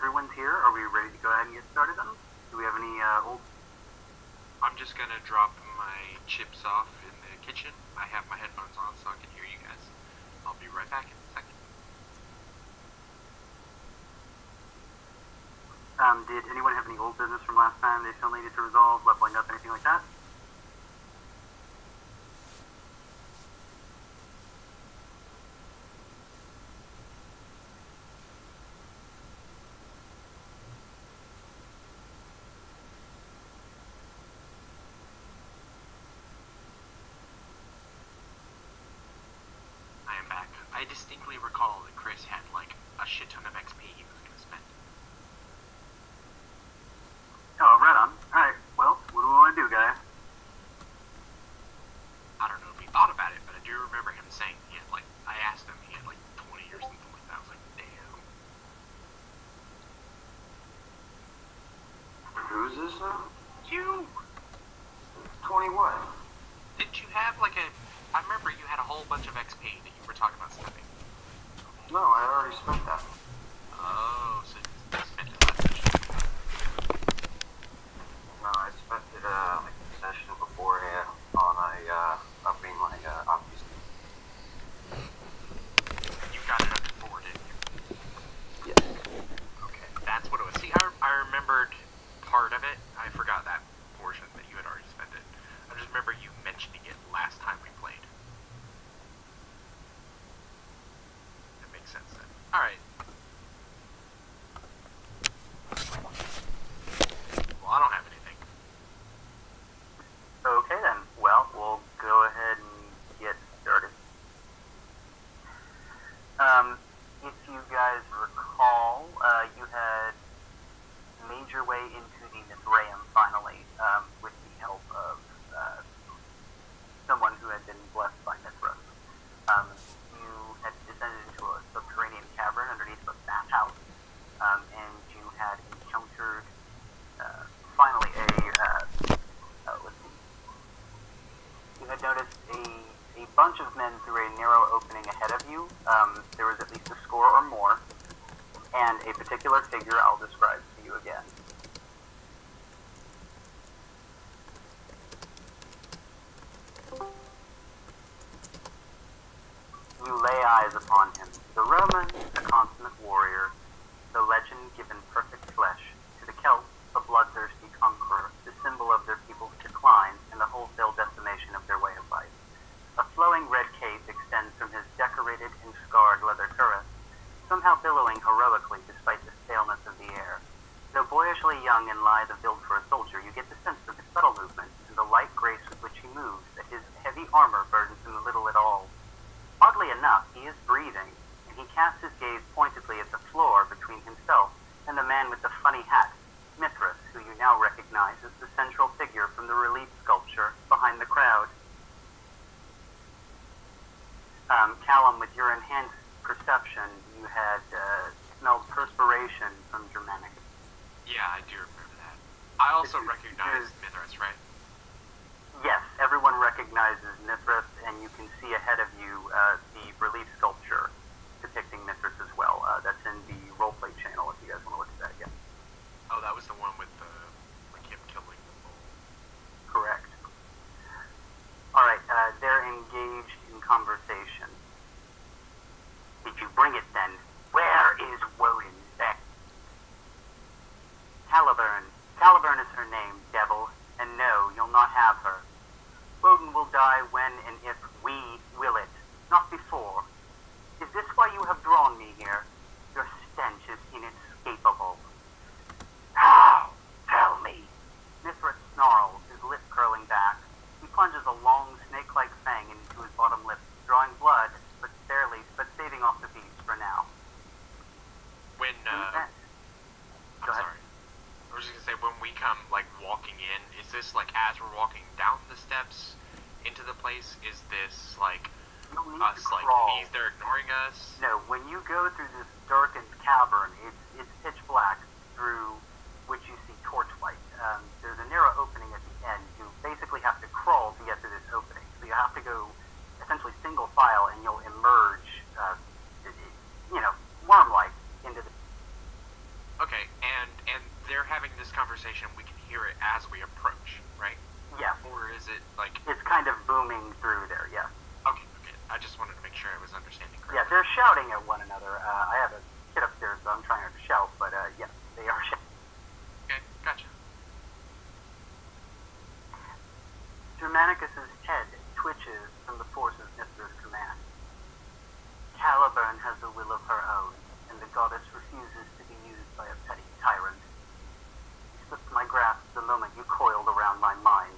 everyone's here, are we ready to go ahead and get started then? Do we have any old... I'm just gonna drop my chips off in the kitchen. I have my headphones on so I can hear you guys. I'll be right back in a second. Did anyone have any old business from last time they still needed to resolve, leveling up, anything like that? I am back. I distinctly recall that Chris had like a shit ton of XP he was gonna spend. Oh, right on. Alright, well, what do we want to do, guy? I don't know if he thought about it, but I do remember him saying he had like, I asked him, he had like 20 or something like that. I was like, damn. Who's this now? You! 20 what? Didn't you have like a, I remember you had a whole bunch of XP that you were talking about spending. No, I already spent that. Oh, so you spent it last session. No, I spent it like a session beforehand on upping my optics. You got it up to 4, didn't you? Yes. Okay, that's what it was. See, I remembered part of it. I forgot that portion that you had already spent it. I just remember you mentioning it last time we played. That makes sense then. Alright. Well, I don't have anything. Okay then, well, we'll go ahead and get started. If you guys recall, you had made your way into the Mithraeum finally, with the help of someone who had been blessed by Mithras. You had descended into a subterranean cavern underneath a bathhouse, and you had encountered finally let's see. You had noticed a bunch of men through a narrow opening ahead of you. There was at least a score or more, and a particular figure I'll describe to you again. You lay eyes upon him, the Roman, a consummate warrior, the legend given perfect flesh, to the Celts, a bloodthirsty conqueror, the symbol of their people's decline and the wholesale decimation of their way of life. A flowing red cape extends from his decorated and scarred leather cuirass, somehow billowing heroically despite the staleness of the air. Though boyishly young and lithe of build for a soldier, you get the sense of his subtle movements and the light grace with which he moves that his heavy armor burdens him little at all. Oddly enough, he is breathing, and he casts his gaze pointedly at the floor between himself and the man with the funny hat, Mithras, who you now recognize as the central figure from the relief sculpture behind the crowd. Callum, with your enhanced perception, you had smelled perspiration from Germanic. Yeah, I do remember that. I also recognized Mithras, right? Yes, everyone recognizes Mithras, and you can see ahead of you the relief sculpture depicting Mithras as well. That's in the roleplay channel if you guys want to look at that again. Oh, that was the one with the, like him killing the bull. Correct. Alright, they're engaged in conversation. Did you bring it then? Where is Woden? Caliburn. Caliburn is her name, devil, and no, you'll not have her. Woden will die when and if we will it, not before. Is this why you have drawn me here? Your stench is inescapable. How? Tell me. Mithras snarls, his lip curling back. He plunges a long, snake-like fang into his bottom lip, drawing blood, but saving off the beast for now. When, Go ahead. sorry. I was just gonna say, when we come, like, walking in, is this, like, as we're walking down the steps into the place, is this, like, You'll need us, to like, crawl. they're ignoring us? No, when you go through this darkened cavern, it's pitch black through which you see torchlight. There's a narrow opening at the end. You basically have to crawl to get through this opening. So you have to go essentially single file, and you'll emerge, worm-like into the... Okay, as we approach, right? Yeah. Or is it like... It's kind of booming through there, yeah. Okay, okay. I just wanted to make sure I was understanding correctly. Yeah, they're shouting at one another. I have a kid upstairs, so I'm trying to shout, but yeah, they are shouting. Okay, gotcha. Germanicus's head twitches from the force of Mithra's command. Caliburn has a will of her own, and the goddess refuses to be used by a petty tyrant. He slipped my grasp the moment you coiled around my mind.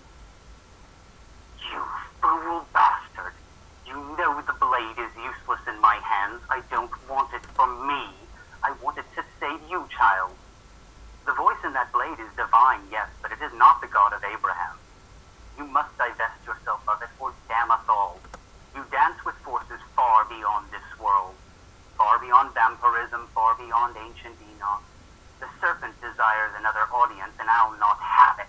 You fool bastard! You know the blade is useless in my hands. I don't want it for me. I want it to save you, child. The voice in that blade is divine, yes, but it is not the God of Abraham. You must divest yourself of it, or damn us all. You dance with forces far beyond this world. Far beyond vampirism, far beyond ancient Enoch. The serpent desires another audience, and I'll not have it.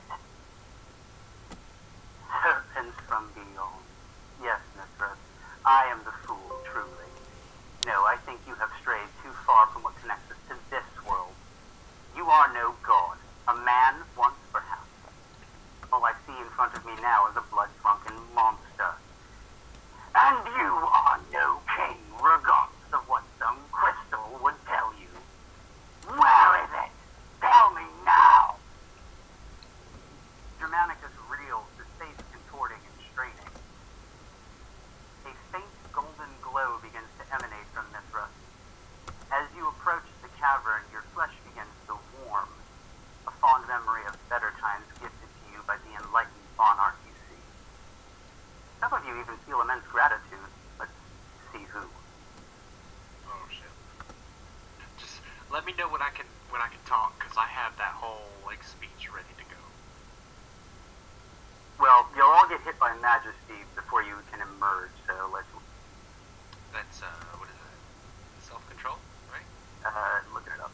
Serpents from beyond. Yes, Mithras, I am the fool, truly. No, I think you have strayed too far from what connects us to this world. You are no god. A man once, perhaps. All I see in front of me now is a blood-drunken monster. And you are no king, regardless of what some crystal would tell you. Where is it? Tell me now! Germanicus reels, his face contorting and straining. A faint golden glow begins to emanate from Mithra. As you approach the cavern, your flesh begins to warm, a fond memory of better times gifted to you by the enlightened monarch you see. Some of you even feel immense gratitude, but see who. Oh shit. Just let me know when I can talk, because I have that whole like speech ready to go. Well, you'll all get hit by majesty before you can emerge, so let's... That's what is that? Self-control, right? Look it up.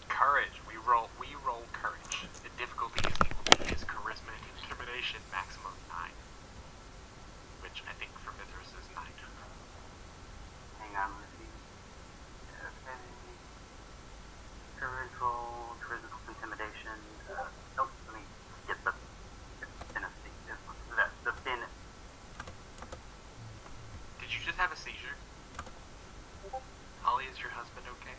Courage. We roll courage. The difficulty is charisma and intimidation, maximum 9. Which I think for Mithras is 9. Hang on, let's see. Okay. Courage roll, charisma, intimidation. Nope, let me get the dynasty. The bin. Did you just have a seizure? Holly, is your husband okay?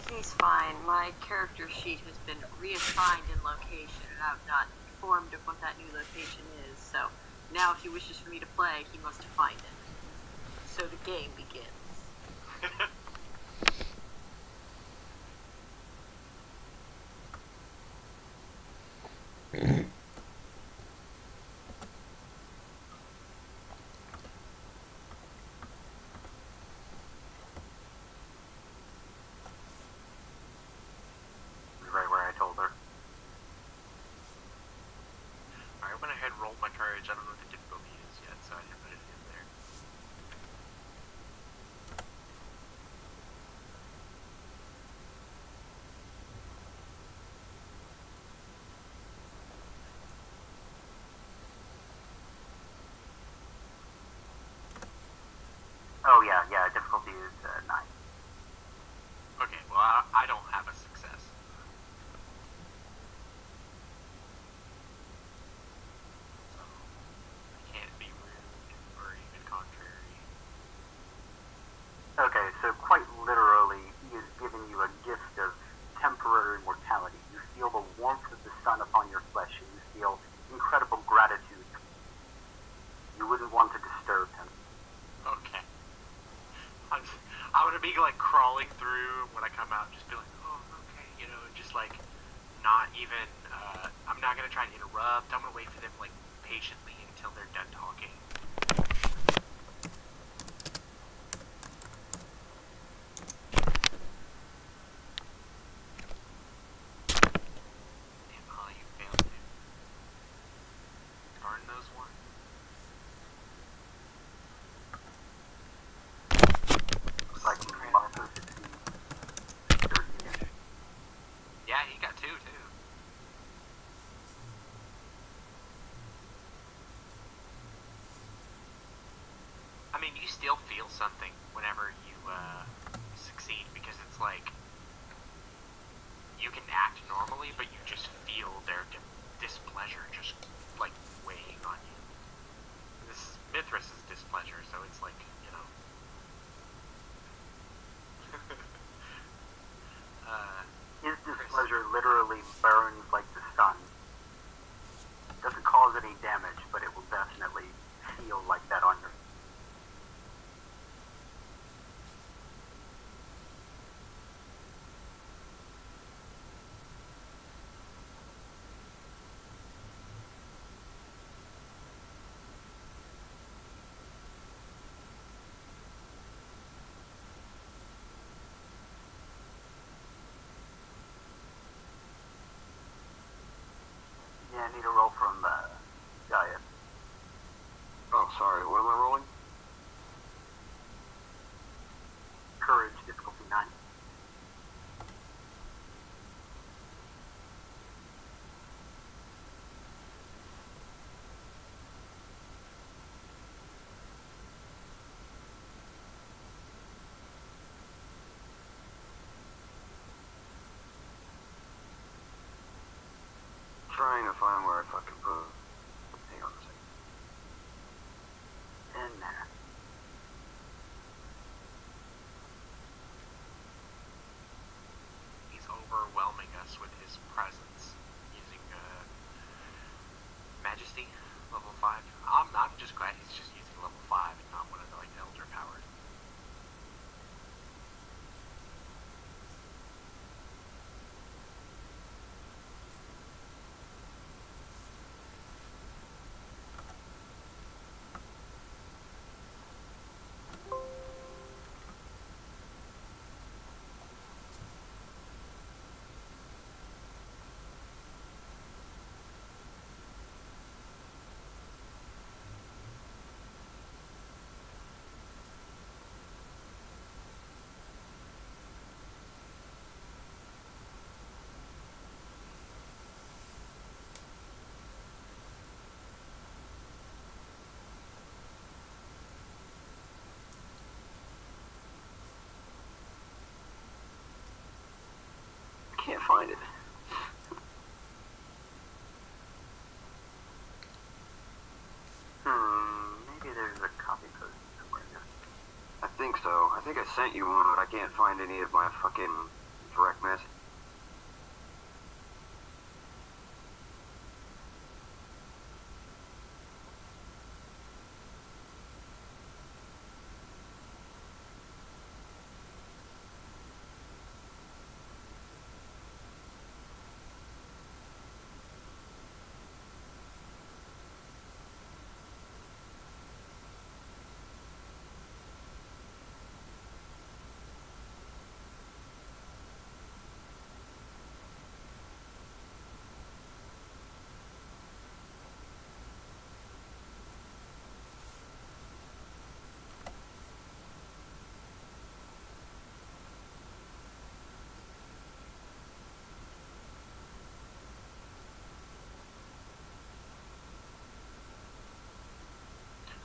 He's fine. My character sheet has been reassigned in location, and I'm not informed of what that new location is, so now if he wishes for me to play, he must find it. So the game begins. Right where I told her. I went ahead and rolled my courage. I don't know what the difficulty is yet, so I didn't put it in there. Oh yeah, difficulty is 9. Okay, well, I don't have a success. So, I can't be rude or even contrary. Okay, so quite literally, he has given you a gift of temporary mortality. You feel the warmth of the sun upon your flesh, and you feel incredible gratitude. You wouldn't want to disturb him. Okay. I'm gonna be like crawling through when I come out, just be like, oh, okay, you know, just like not even, I'm not gonna try to interrupt. I'm gonna wait for them like patiently until they're done talking. Damn, Holly, you failed me. Darn those ones. Looks like I mean, you still feel something whenever you succeed, because it's like you can act normally, but you just feel their displeasure just like weighing on you. This is Mithras' displeasure, so it's like, you know. His displeasure literally burns like the sun. Doesn't cause any damage, but it will definitely feel like that on your. Yeah, I need a roll from Gaia. Oh, sorry, what am I rolling? Courage, difficulty 9. Trying to find where I fucking put it. Hang on a second. In there. He's overwhelming us with his presence using Majesty, level 5. I'm just glad he's just using level 5 and not one of the like Elder powers. Can't find it. Maybe there's a copy post somewhere here. I think so. I think I sent you one, but I can't find any of my fucking direct message.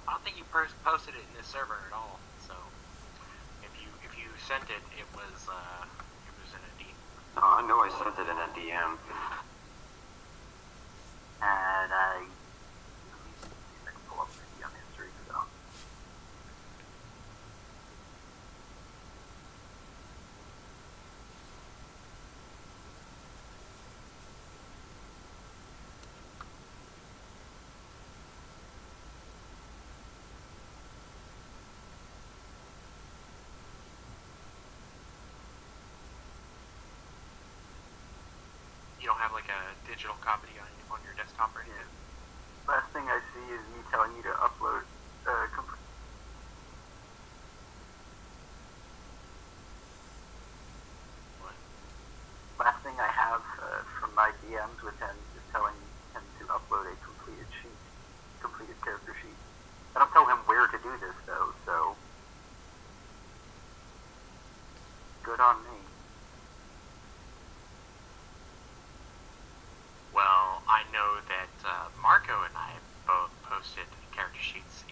I don't think you posted it in this server at all. So if you sent it, it was in a D. No, I know I sent it in a DM. And let me see if I can pull up the DM history. So. You don't have like a digital copy on your desktop or anything? Last thing I see is me telling you to upload complete. What? Last thing I have from my DMs with him is telling him to upload a completed character sheet. I don't tell him where to do this though, so good on me. Well, I know that Marco and I both posted character sheets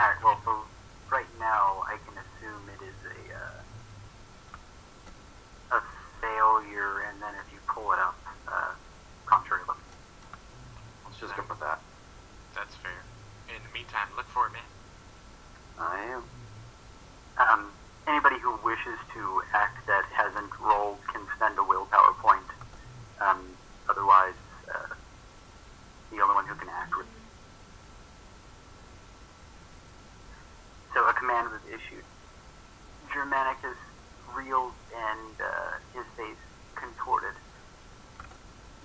Alright, well, for right now, I can assume it is a failure, and then if you pull it up, contrary look. Let's just go with that. That's fair. In the meantime, look for it, man. I am. Anybody who wishes to act that hasn't rolled can spend a willpower point. Otherwise, the only one who can act with. So a command was issued. Germanicus reels and his face contorted.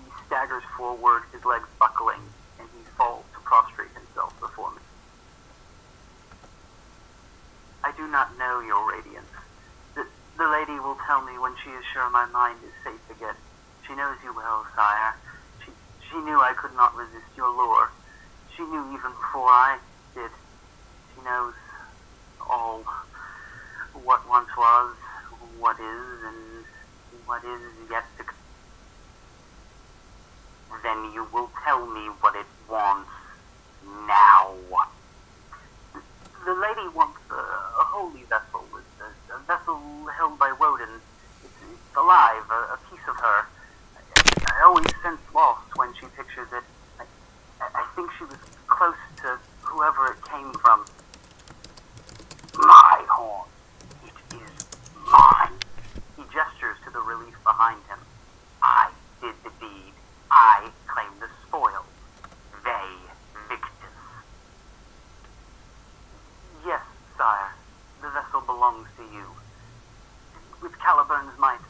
He staggers forward, his legs buckling, and he falls to prostrate himself before me. I do not know your radiance. The lady will tell me when she is sure my mind is safe again. She knows you well, sire. She knew I could not resist your lure. She knew even before I did. She knows all what once was, what is, and what is yet to come. Then you will tell me what it wants now. The lady wants a holy vessel, a vessel held by Woden. It's alive, a piece of her. I always sense loss when she pictures it. I think she was close to whoever it came from. My horn. It is mine. He gestures to the relief behind him. I did the deed. I claim the spoil. They victors. Yes, sire. The vessel belongs to you. With Caliburn's might,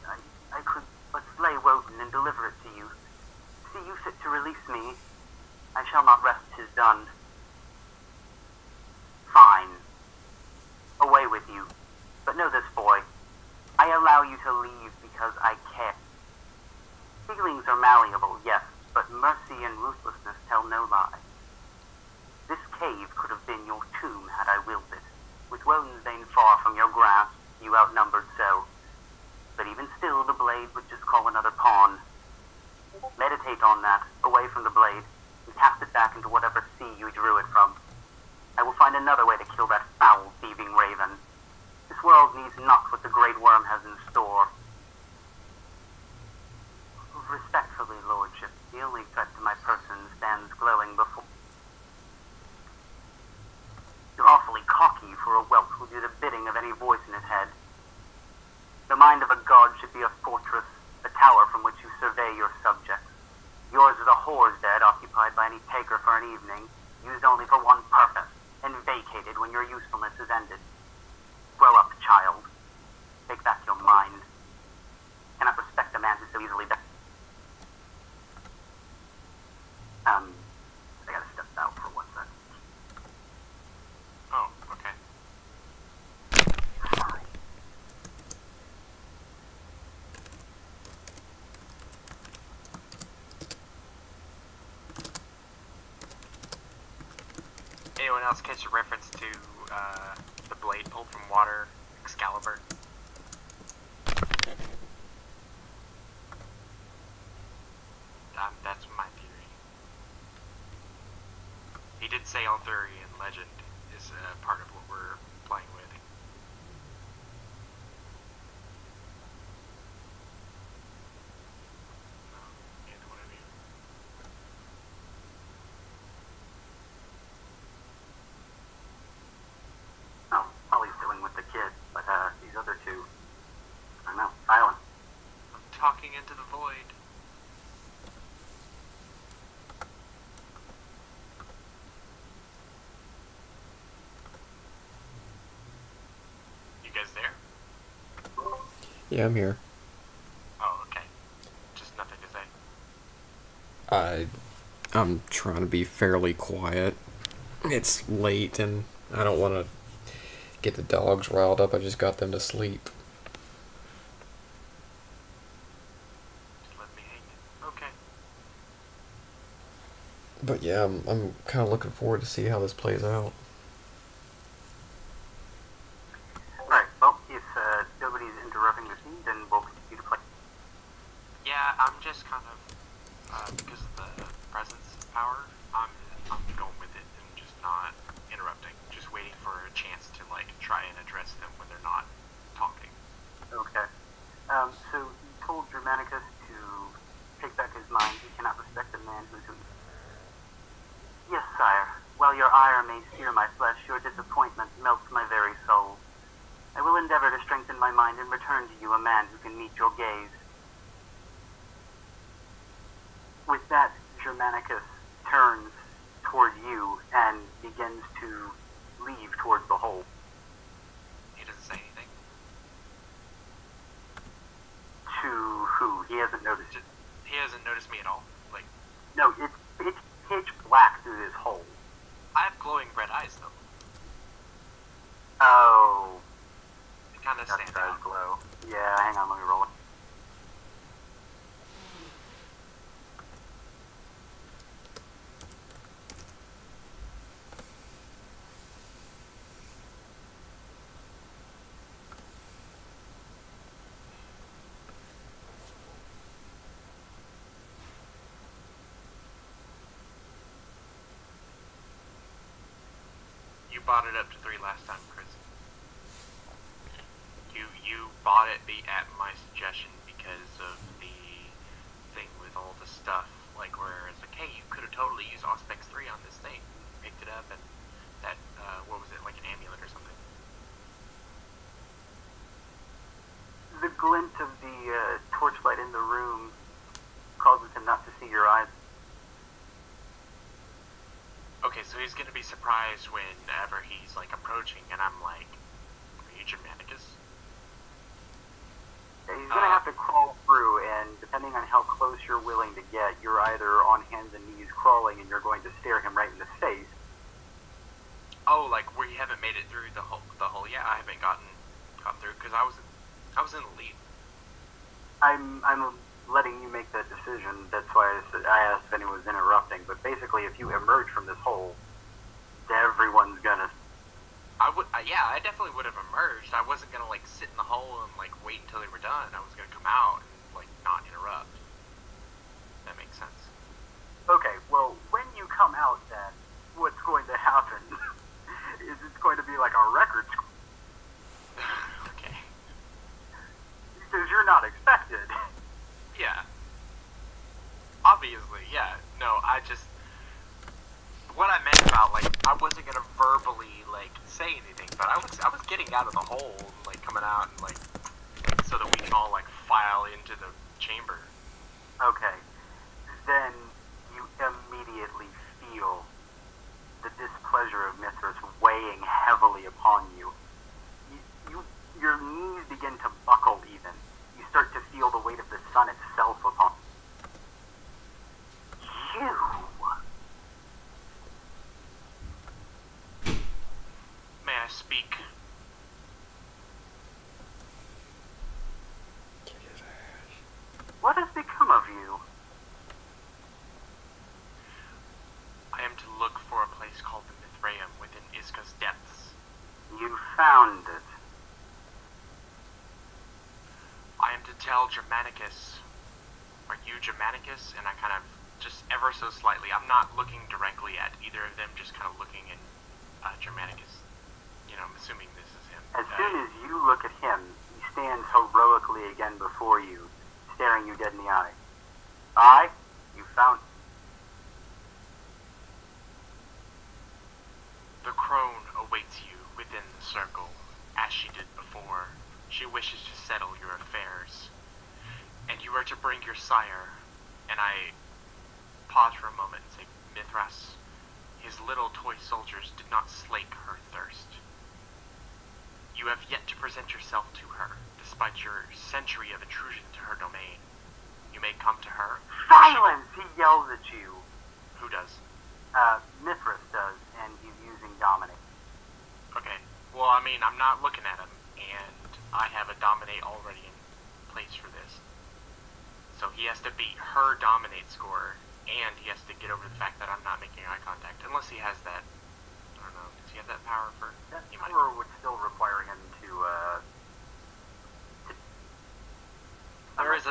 I could but slay Woden and deliver it to you. See you fit to release me. I shall not rest 'tis done. Fine. Away with you. But know this, boy. I allow you to leave because I care. Feelings are malleable, yes, but mercy and ruthlessness tell no lie. This cave could have been your tomb had I willed it. With Woden's vein far from your grasp, you outnumbered so. But even still, the blade would just call another pawn. Meditate on that, away from the blade, and cast it back into whatever sea you drew it from. I will find another way to kill that foul, thieving raven. This world needs not what the great worm has in store. Respectfully, lordship, the only threat to my person stands glowing before. You're awfully cocky for a whelp who do the bidding of any voice in his head. The mind of a god should be a fortress, a tower from which you survey your subjects. Yours is a whore's bed occupied by any taker for an evening, used only for one purpose, and vacated when your usefulness is ended. Grow up, child. Take back your mind. Cannot respect a man who so easily I gotta step out for 1 second. Oh, okay. Sorry. Anyone else catch a reference to the blade pulled from water, Excalibur? That's my theory. He did say Arthurian legend is part of what we're playing with. No, neither one of you. Oh, Ollie's doing with the kid, but these other two, I don't know, silent. I'm talking into the void. You guys there? Yeah, I'm here. Oh, okay. Just nothing to say. I'm trying to be fairly quiet. It's late and I don't want to get the dogs riled up. I just got them to sleep. Just let me hang it. Okay. But yeah, I'm kind of looking forward to see how this plays out. Alright, well, if nobody's interrupting the scene, then we'll continue to play. Yeah, I'm just kind of because of the presence power. I'm going with it and just not interrupting. Just waiting for find in return to you a man who can meet your gaze. With that, Germanicus turns toward you and begins to leave towards the hole. He doesn't say anything. To who? He hasn't noticed it. He hasn't noticed me at all. Like, No, it's pitch black through this hole. I have glowing red eyes though. Oh, It kind of that stands does out. glow. Yeah, hang on, let me roll it. You bought it up to 3 last time, Chris. You bought it at my suggestion because of the thing with all the stuff, like where it's like, hey, you could have totally used Auspex 3 on this thing. Picked it up and that, what was it, like an amulet or something? The glint of the torchlight in the room causes him not to see your eyes. Okay, so he's gonna be surprised whenever he's like approaching and I'm like, are you Germanicus? He's gonna have to crawl through, and depending on how close you're willing to get, you're either on hands and knees crawling and you're going to stare him right in the face. Oh, like where you haven't made it through the hole. Yeah, I haven't gotten through because I was in the lead. I'm letting you make that decision. That's why I asked if anyone was interrupting. But basically, if you emerge from this hole, everyone's gonna. Yeah, I definitely would have emerged. I wasn't gonna like sit in the hole and like wait until they were done. I was gonna come out and like not interrupt. That makes sense. Okay, well, when you come out, then what's going to happen is it's going to be like a record Okay. because you're not expected. Yeah. Obviously, yeah. No, what I meant about like I wasn't gonna verbally like say anything, but I was getting out of the hole and like coming out and like so that we can all like file into the chamber. Okay, then you immediately feel the displeasure of Mithras weighing heavily upon you. Your knees begin to buckle even. You start to feel the weight of the sun itself upon you. May I speak? What has become of you? I am to look for a place called the Mithraeum within Iska's depths. You found it. I am to tell Germanicus. Are you Germanicus? And I kind of, just ever so slightly, I'm not looking directly at either of them, just kind of looking at Germanicus. You know, I'm assuming this is him. As soon as you look at him, he stands heroically again before you, staring you dead in the eye. You found The crone awaits you within the circle, as she did before. She wishes to settle your affairs. And you are to bring your sire. And I pause for a moment and say, Mithras, his little toy soldiers did not slake her thirst. You have yet to present yourself to her, despite your century of intrusion to her domain. You may come to her. silence! He yells at you. Who does? Mithras does, and he's using Dominate. Okay. Well, I mean, I'm not looking at him, and I have a Dominate already in place for this. So he has to beat her Dominate score, and he has to get over the fact that I'm not making eye contact, unless he has that. I don't know. Does he have that power for? That He might. power would still require him to There's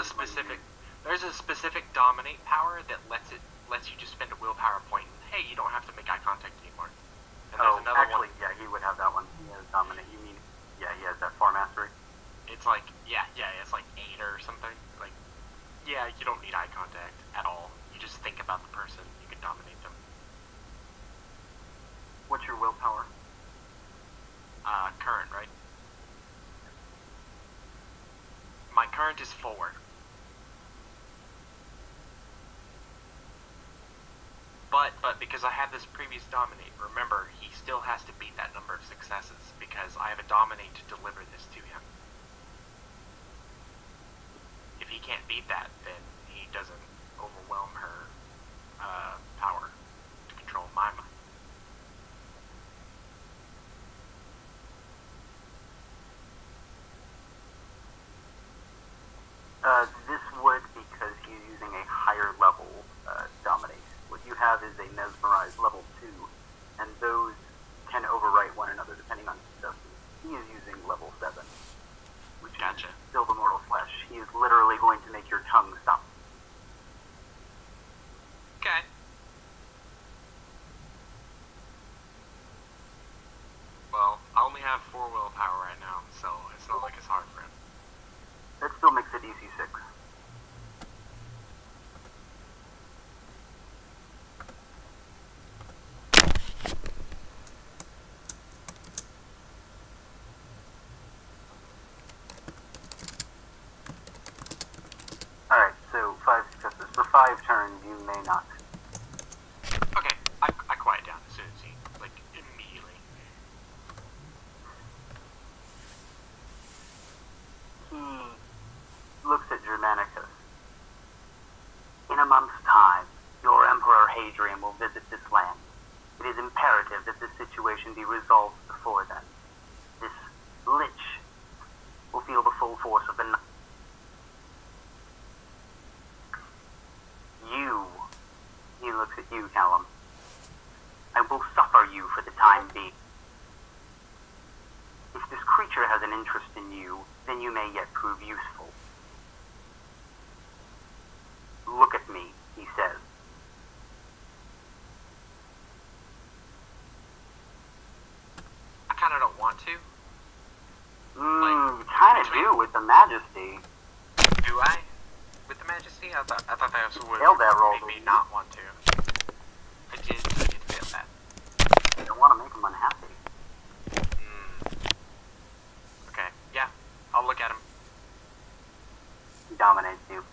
a specific Dominate power that lets you just spend a willpower point. And, hey, you don't have to make eye contact anymore. And there's another actually, one. yeah, he would have that one. He has Dominate. You mean, yeah, he has that far mastery. It's like it's like 8 or something. Like, yeah, you don't need eye contact at all. You just think about the person. You can dominate them. What's your willpower? Current, right? learned is 4. But because I have this previous dominate, remember, he still has to beat that number of successes, because I have a dominate to deliver this to him. If he can't beat that, then he doesn't overwhelm her power to control my mind. This would, because he's using a higher level dominate. What you have is a mesmerize level 2, and those can overwrite one another depending on successes. He is using level 7, which Gotcha. is still the mortal flesh. He is literally going to make your tongue stop. Okay. Well, I only have 4 willpower right now, so it's not like it's hard for him. That still makes it DC 6. Alright, so 5 successes. For 5 turns, you may not. Okay, I quiet down as soon as he, like, immediately. He looks at Germanicus. In a month's time, your Emperor Hadrian will visit this land. It is imperative that this situation be resolved before then. This Lich will feel the full force of the night. He looks at you, Callum. I will suffer you for the time being. If this creature has an interest in you, then you may yet prove useful. Look at me, he says. I kinda don't want to. You kinda do with the Majesty. Do I? With the Majesty? I thought that would Failed that roll, make me didn't you? not want to. I did fail that. You don't want to make him unhappy. Okay, yeah, I'll look at him. He dominates you.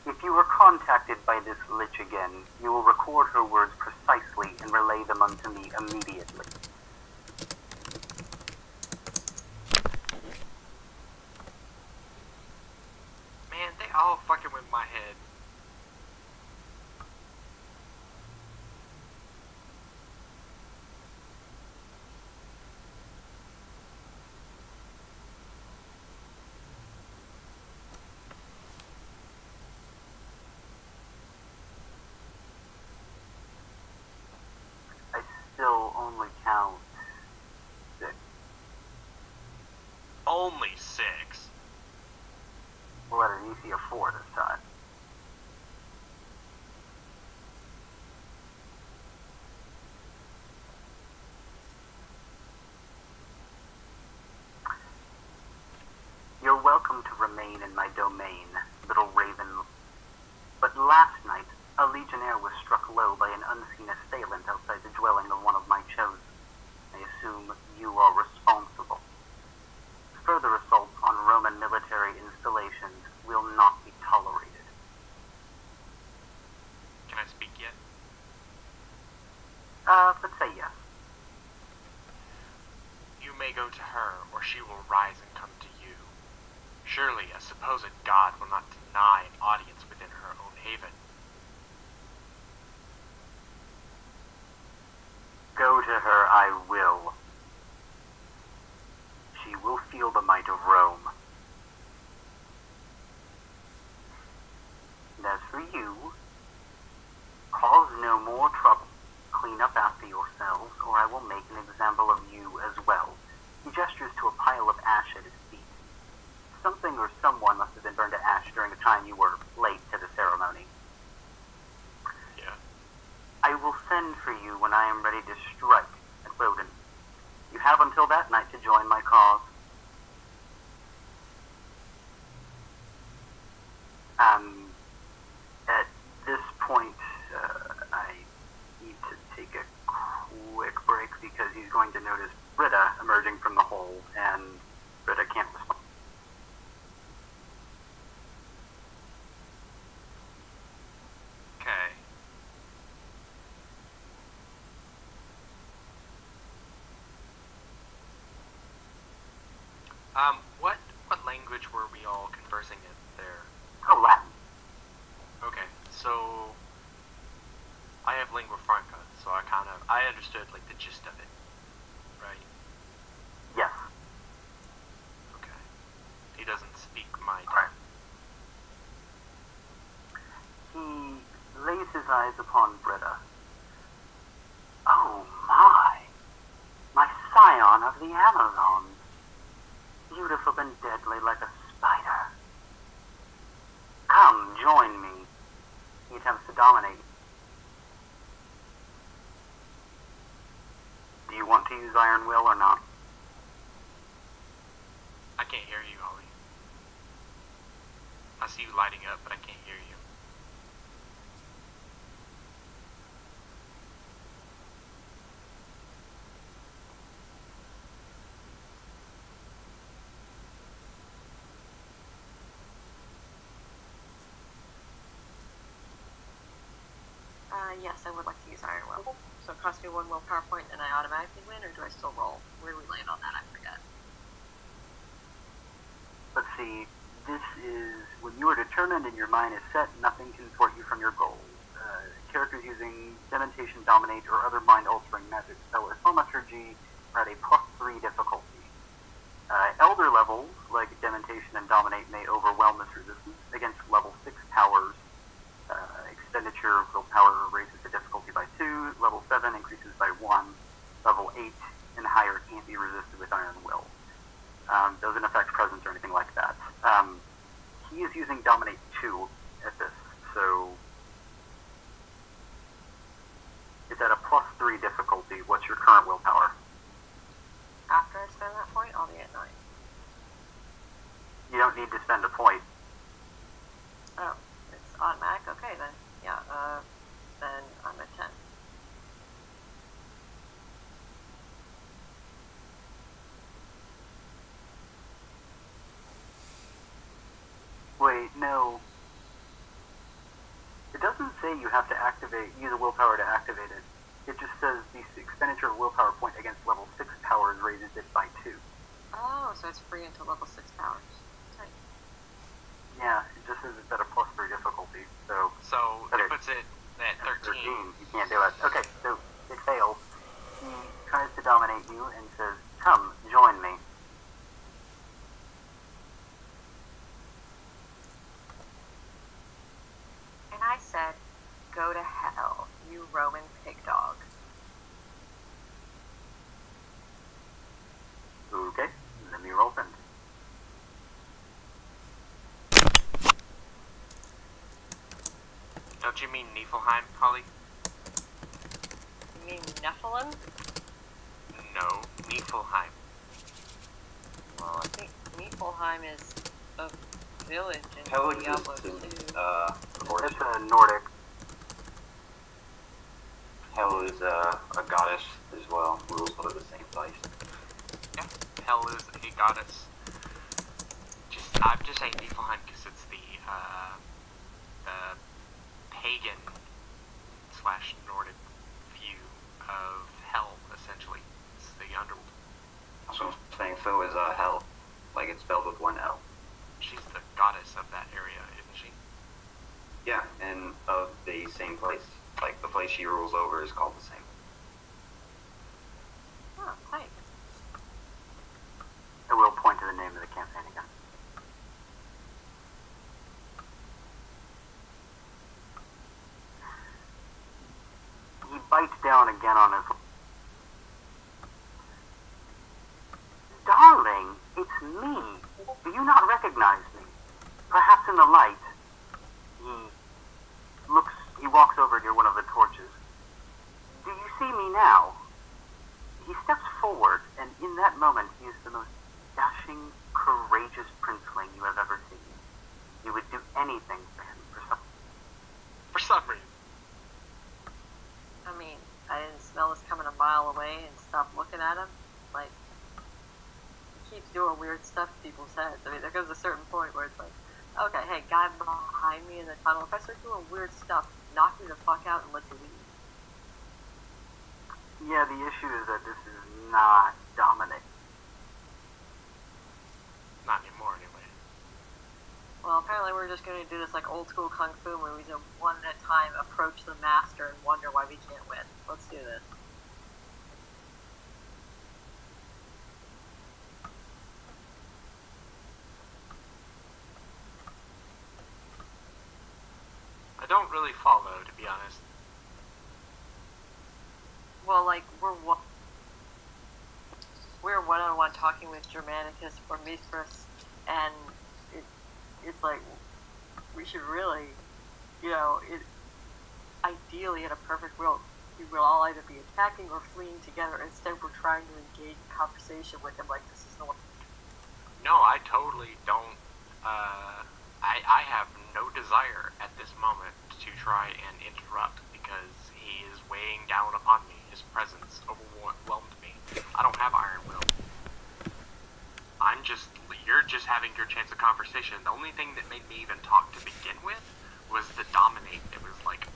If you are contacted by this Lich again, you will record her words precisely and relay them unto me immediately. Man, they all fucking with my head. I still only count 6. Only 6. We'll let an EC of 4 this time. You're welcome to remain in my domain, little raven. But last night, a legionnaire was struck low by an unseen assailant outside the dwelling of one of my chosen. I assume you are responsible. Further assaults on Roman military installations will not be tolerated. Can I speak yet? Let's say yes. You may go to her, or she will rise and come to you. Surely a supposed god will not deny an audience within her own haven. Go to her I will. She will feel the might of Rome. And as for you, cause no more trouble. Clean up after yourselves, or I will make an example of you as well. He gestures to a pile of ash at his feet. Something or someone must have been burned to ash during the time you were late to the ceremony. Yeah. I will send for you when I am ready to strike at Woden. You have until that night to join my cause. At this point, I need to take a quick break because he's going to notice Britta emerging from the hole, and Britta can't respond. What language were we all conversing in there? Oh, Latin. Okay, so I have lingua franca, so I understood like the gist of it, right? Yes. Okay. He doesn't speak my Right. tongue. He lays his eyes upon Britta. Oh my! My scion of the Amazons. Beautiful and deadly like a spider. Come, join me. He attempts to dominate. Do you want to use Iron Will or not? I can't hear you, Ollie. I see you lighting up, but I can't hear you. Yes, I would like to use Iron Will. So it costs me 1 willpower point and I automatically win, or do I still roll? Where do we land on that? I forget. Let's see. This is when you are determined and your mind is set, nothing can thwart you from your goals. Characters using Dementation, Dominate, or other mind-altering magic spell or thaumaturgy are at a +3 difficulty. Elder levels, like Dementation and Dominate, may overwhelm this resistance. Against level 6 powers, expenditure of willpower raises the difficulty by 2. Level 7 increases by 1. Level 8 and higher can't be resisted with Iron Will. Doesn't affect presence or anything like that. He is using Dominate 2 at this, so it's at a +3 difficulty. What's your current willpower? After I spend that point, I'll be at 9. You don't need to spend a point. Oh, it's automatic? Okay then. Yeah, then I'm at 10. Wait, no. It doesn't say you have to use a willpower to activate it. It just says the expenditure of willpower point against level 6 powers raises it by 2. Oh, so it's free until level 6 powers. Tight. Yeah, it just says it's at a +3 difficulty, so... So Okay. it puts it at 13. You can't do it. Okay, so it fails. He tries to dominate you and says, come, join me. And I said, go to hell, you Roman pig dog. Okay, let me roll then. Don't you mean Niflheim, Holly? You mean Nephilim? No, Niflheim. Well, I think Niflheim is a village in Hell Diablo exists 2. in, Norse. It's Nordic. Hell is a goddess as well, rules out of the same place. Yeah, Hell is a goddess. I'm just saying Niflheim because it's the pagan / Nordic view of hell, essentially. It's the underworld. That's what I'm saying, so is Hell. Like it's spelled with 1 L. She's the goddess of that area, isn't she? Yeah, and of the same place. Like the place she rules over is called the same. Oh, tight. I will point to the name of the campaign again. He bites down again on his... Darling, it's me. Do you not recognize me? Perhaps in the light. He walks over near one of the torches. Do you see me now? He steps forward, and in that moment, he is the most dashing, courageous princeling you have ever seen. You would do anything for him, For some reason. I mean, I didn't smell this coming a mile away and stop looking at him. Like, he keeps doing weird stuff to people's heads. I mean, there comes a certain point where it's like, okay, hey, guy behind me in the tunnel, if I start doing weird stuff, knock me the fuck out and let you leave. Yeah, the issue is that this is not Dominic. we're just going to do this like old school kung fu movies and one at a time approach the master and wonder why we can't win. Let's do this. I don't really follow, to be honest. Well, like, we're one-on-one talking with Germanicus or Mithras, and it's like, we should really, ideally in a perfect world, we will all either be attacking or fleeing together. Instead, we're trying to engage in conversation with them like this is normal. No, I totally don't. I have no desire at this moment to try and interrupt because he is weighing down upon me. His presence overwhelmed me. I don't have iron will. You're just having your chance of conversation. The only thing that made me even talk to begin with was the dominate. It was like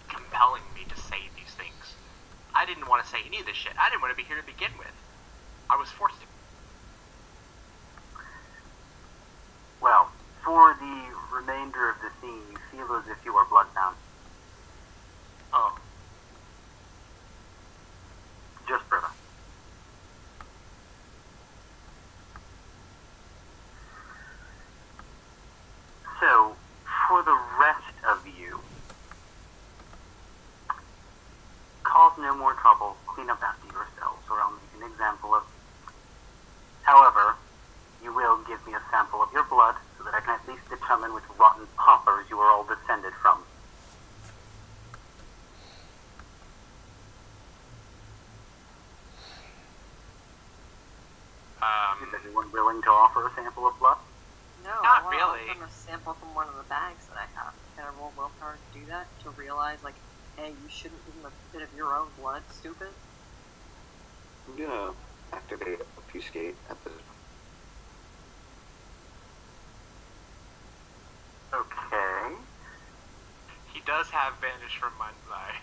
compelling me to say these things. I didn't want to say any of this shit. I didn't want to be here to begin with. I was forced to. Well, for the remainder of the scene, you feel as if you are bloodbound. Oh. Just Britta. So, for the rest of you, cause no more trouble, clean up after yourselves, or I'll make an example of. However, you will give me a sample of your blood so that I can at least determine which rotten paupers you are all descended from. Is anyone willing to offer a sample of blood? No, Not I want really. to give them a sample from one of the bags that I have. Can I roll willpower to do that? To realize, like, hey, you shouldn't give them a bit of your own blood, stupid? I'm gonna activate Obfuscate at the. Okay. He does have Vanish from Mind's Eye.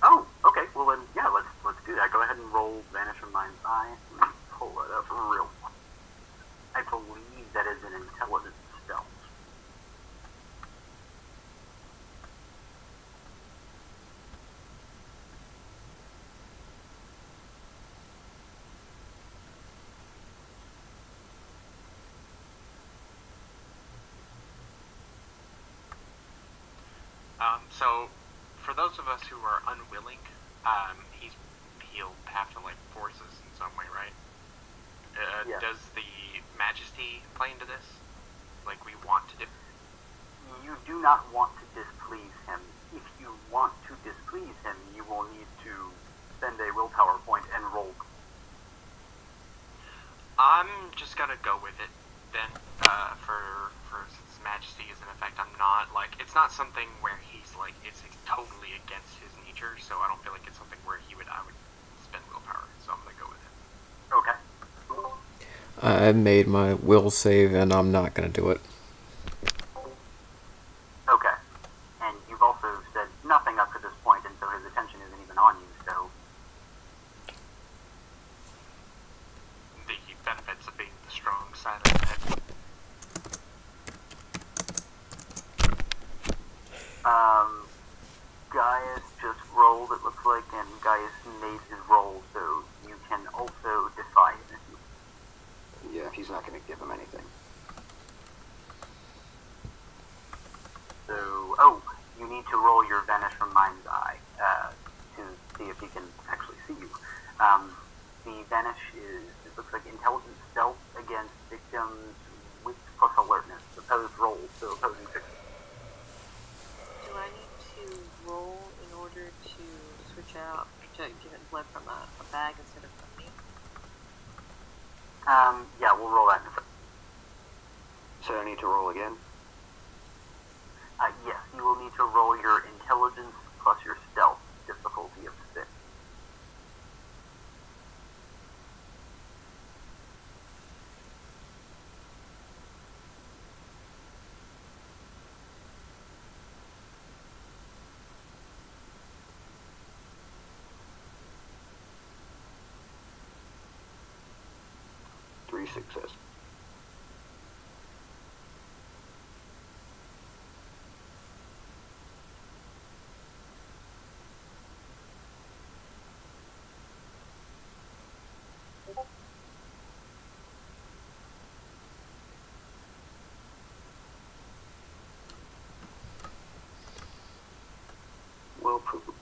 Oh, okay. Well then, yeah, let's do that. Go ahead and roll Vanish from Mind's Eye. Let me pull it up real quick. I believe that is an intelligence stealth. So, for those of us who are unwilling, he'll have to, like, force us in some way, right? Yeah. Does the Majesty play into this? Like, we want to You do not want to displease him. If you want to displease him, you will need to spend a willpower point and roll. I'm just gonna go with it, then, for since Majesty is in effect. I'm not, like, it's not something where he's, like, it's totally against his nature, so I don't feel like it's something where I would spend willpower, so I'm gonna go with it. Okay. I made my will save and I'm not gonna do it. Okay. And you've also said nothing up to this point, and so his attention isn't even on you, so... The benefits of being the strong silent head. Gaius just rolled, it looks like, and Gaius made his roll, so you can also defy him. Yeah, he's not gonna give him anything. So, oh, you need to roll your Vanish from Mind's Eye to see if he can actually see you. The Vanish is, it looks like intelligence stealth against victims, wit plus alertness, opposed rolls, so opposing victims. Do I need to roll in order to switch out, to give it blood from a bag instead of from me? Yeah, we'll roll that in a second. So I need to roll again? Yes, you will need to roll your intelligence plus your stealth, difficulty of 6. Success. dog poop.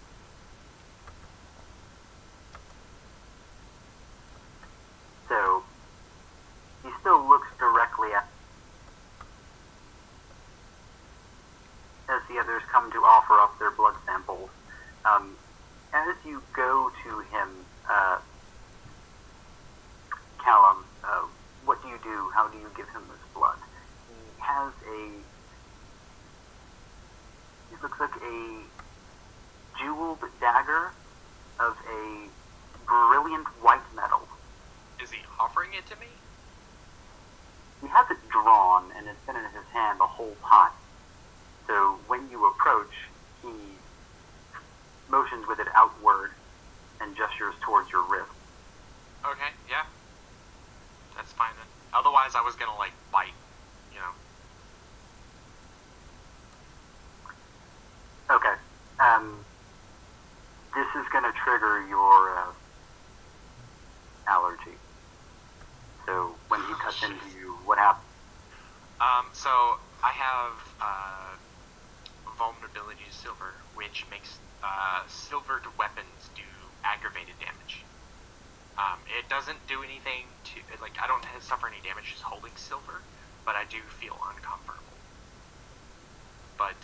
So, he still looks directly at as the others come to offer up their blood samples. As you go to him, Callum, what do you do? How do you give him this blood? He has it looks like a jeweled dagger of a brilliant white metal. Is he offering it to me? He has it drawn, and it's been in his hand the whole time. So when you approach, he motions with it outward and gestures towards your wrist. Okay, yeah. That's fine then. Otherwise, I was gonna, like, bite, you know. Okay. This is going to trigger your allergy. So when he cuts into you, what happens? So I have vulnerability to silver, which makes silvered weapons do aggravated damage. It doesn't do anything to, like, I don't suffer any damage just holding silver, but I do feel uncomfortable. But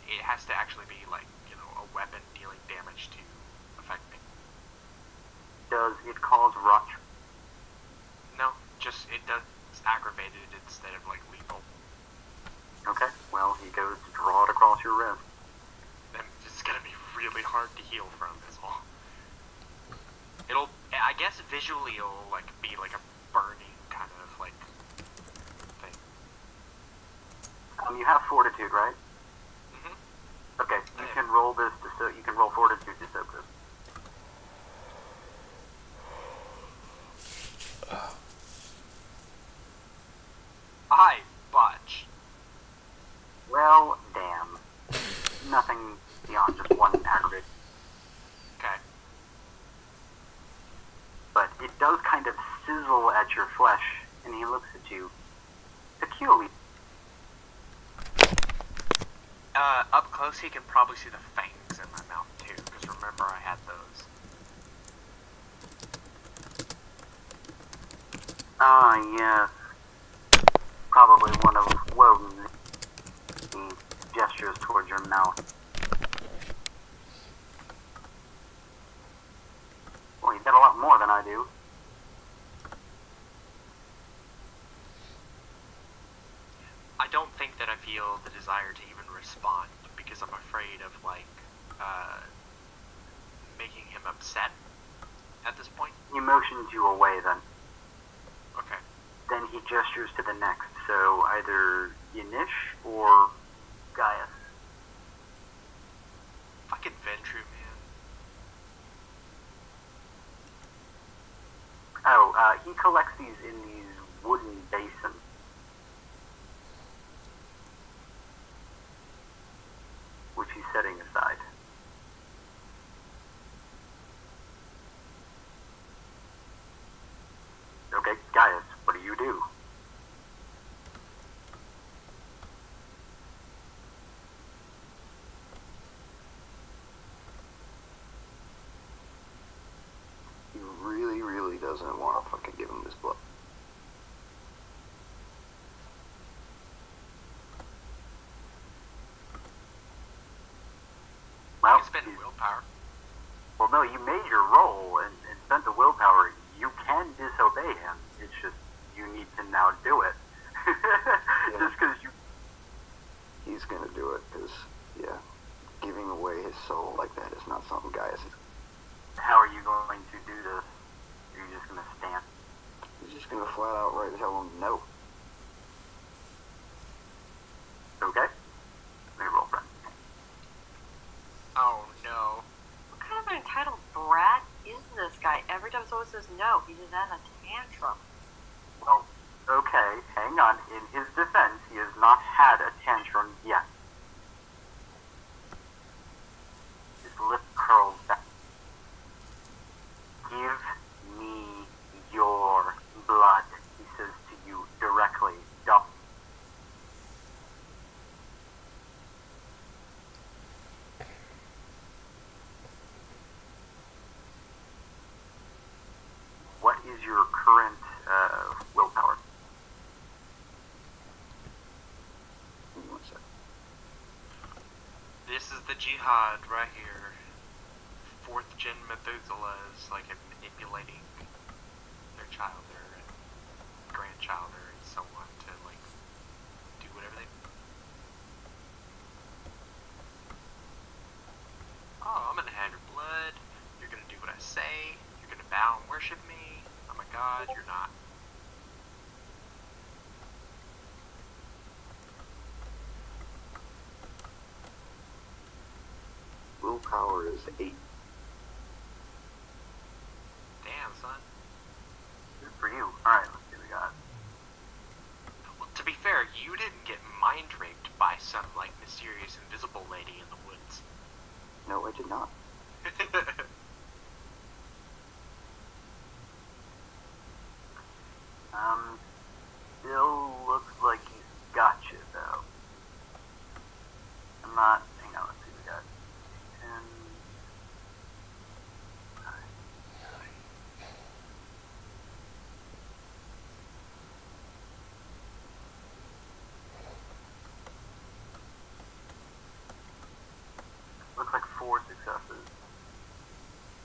it has to actually be, like, you know, a weapon dealing damage to affect me. Does it cause rupture? No, just it does, it's aggravated instead of, like, lethal. Okay, well, he goes to draw it across your wrist. Then it's gonna be really hard to heal from, is all. It'll, I guess visually it'll, like, be like a burning kind of, like, thing. You have fortitude, right? Mm-hmm. Okay, you can roll this you can roll fortitude to soak this. I botch. Well, damn. Nothing beyond just one aggregate. Okay. But it does kind of sizzle at your flesh, and he looks at you peculiarly. Up close he can probably see the fangs in my mouth too, because remember I had those. Ah, yes. Probably one of Woden's. He gestures towards your mouth. Well, you got a lot more than I do. I don't think that I feel the desire to even respond, because I'm afraid of, like, making him upset at this point. He motions you away then. Okay. Then he gestures to the next, so either Yanish or Gaius. Fucking Ventrue, man. Oh, he collects these in these wooden basins. Which he's setting aside. Okay, Gaius, what do you do? He really, really doesn't want to fucking give him this blood. Well, You spend willpower. well, no, you made your roll and spent the willpower. You can disobey him. It's just you need to now do it. Just because you. He's gonna do it, because, yeah, giving away his soul like that is not something Gaius is. How are you going to do this? Are you just going to stand? He's just gonna flat out right tell him no. Okay. Let me roll for it. Oh no. What kind of an entitled brat is this guy? Every time someone says no, he just has a tantrum. Well, okay, hang on. In his defense, he has not had a tantrum yet. His lip curls back. Give me your blood, he says to you directly. is your current willpower? Give me 1 second. This is the jihad right here. 4th gen Methuselahs, like, manipulating their childer and grandchilder and so on to, like, do whatever they... Oh, I'm gonna have your blood. You're gonna do what I say. You're gonna bow and worship me. I'm a god. You're not. Willpower is 8. Damn, son. Good for you. Alright, let's see what we got. Well, to be fair, you didn't get mind raped by some, like, mysterious invisible lady in the woods. No, I did not. Still looks like he's got you, though. I'm not... Hang on, let's see what we got. 10... Looks like 4 successes.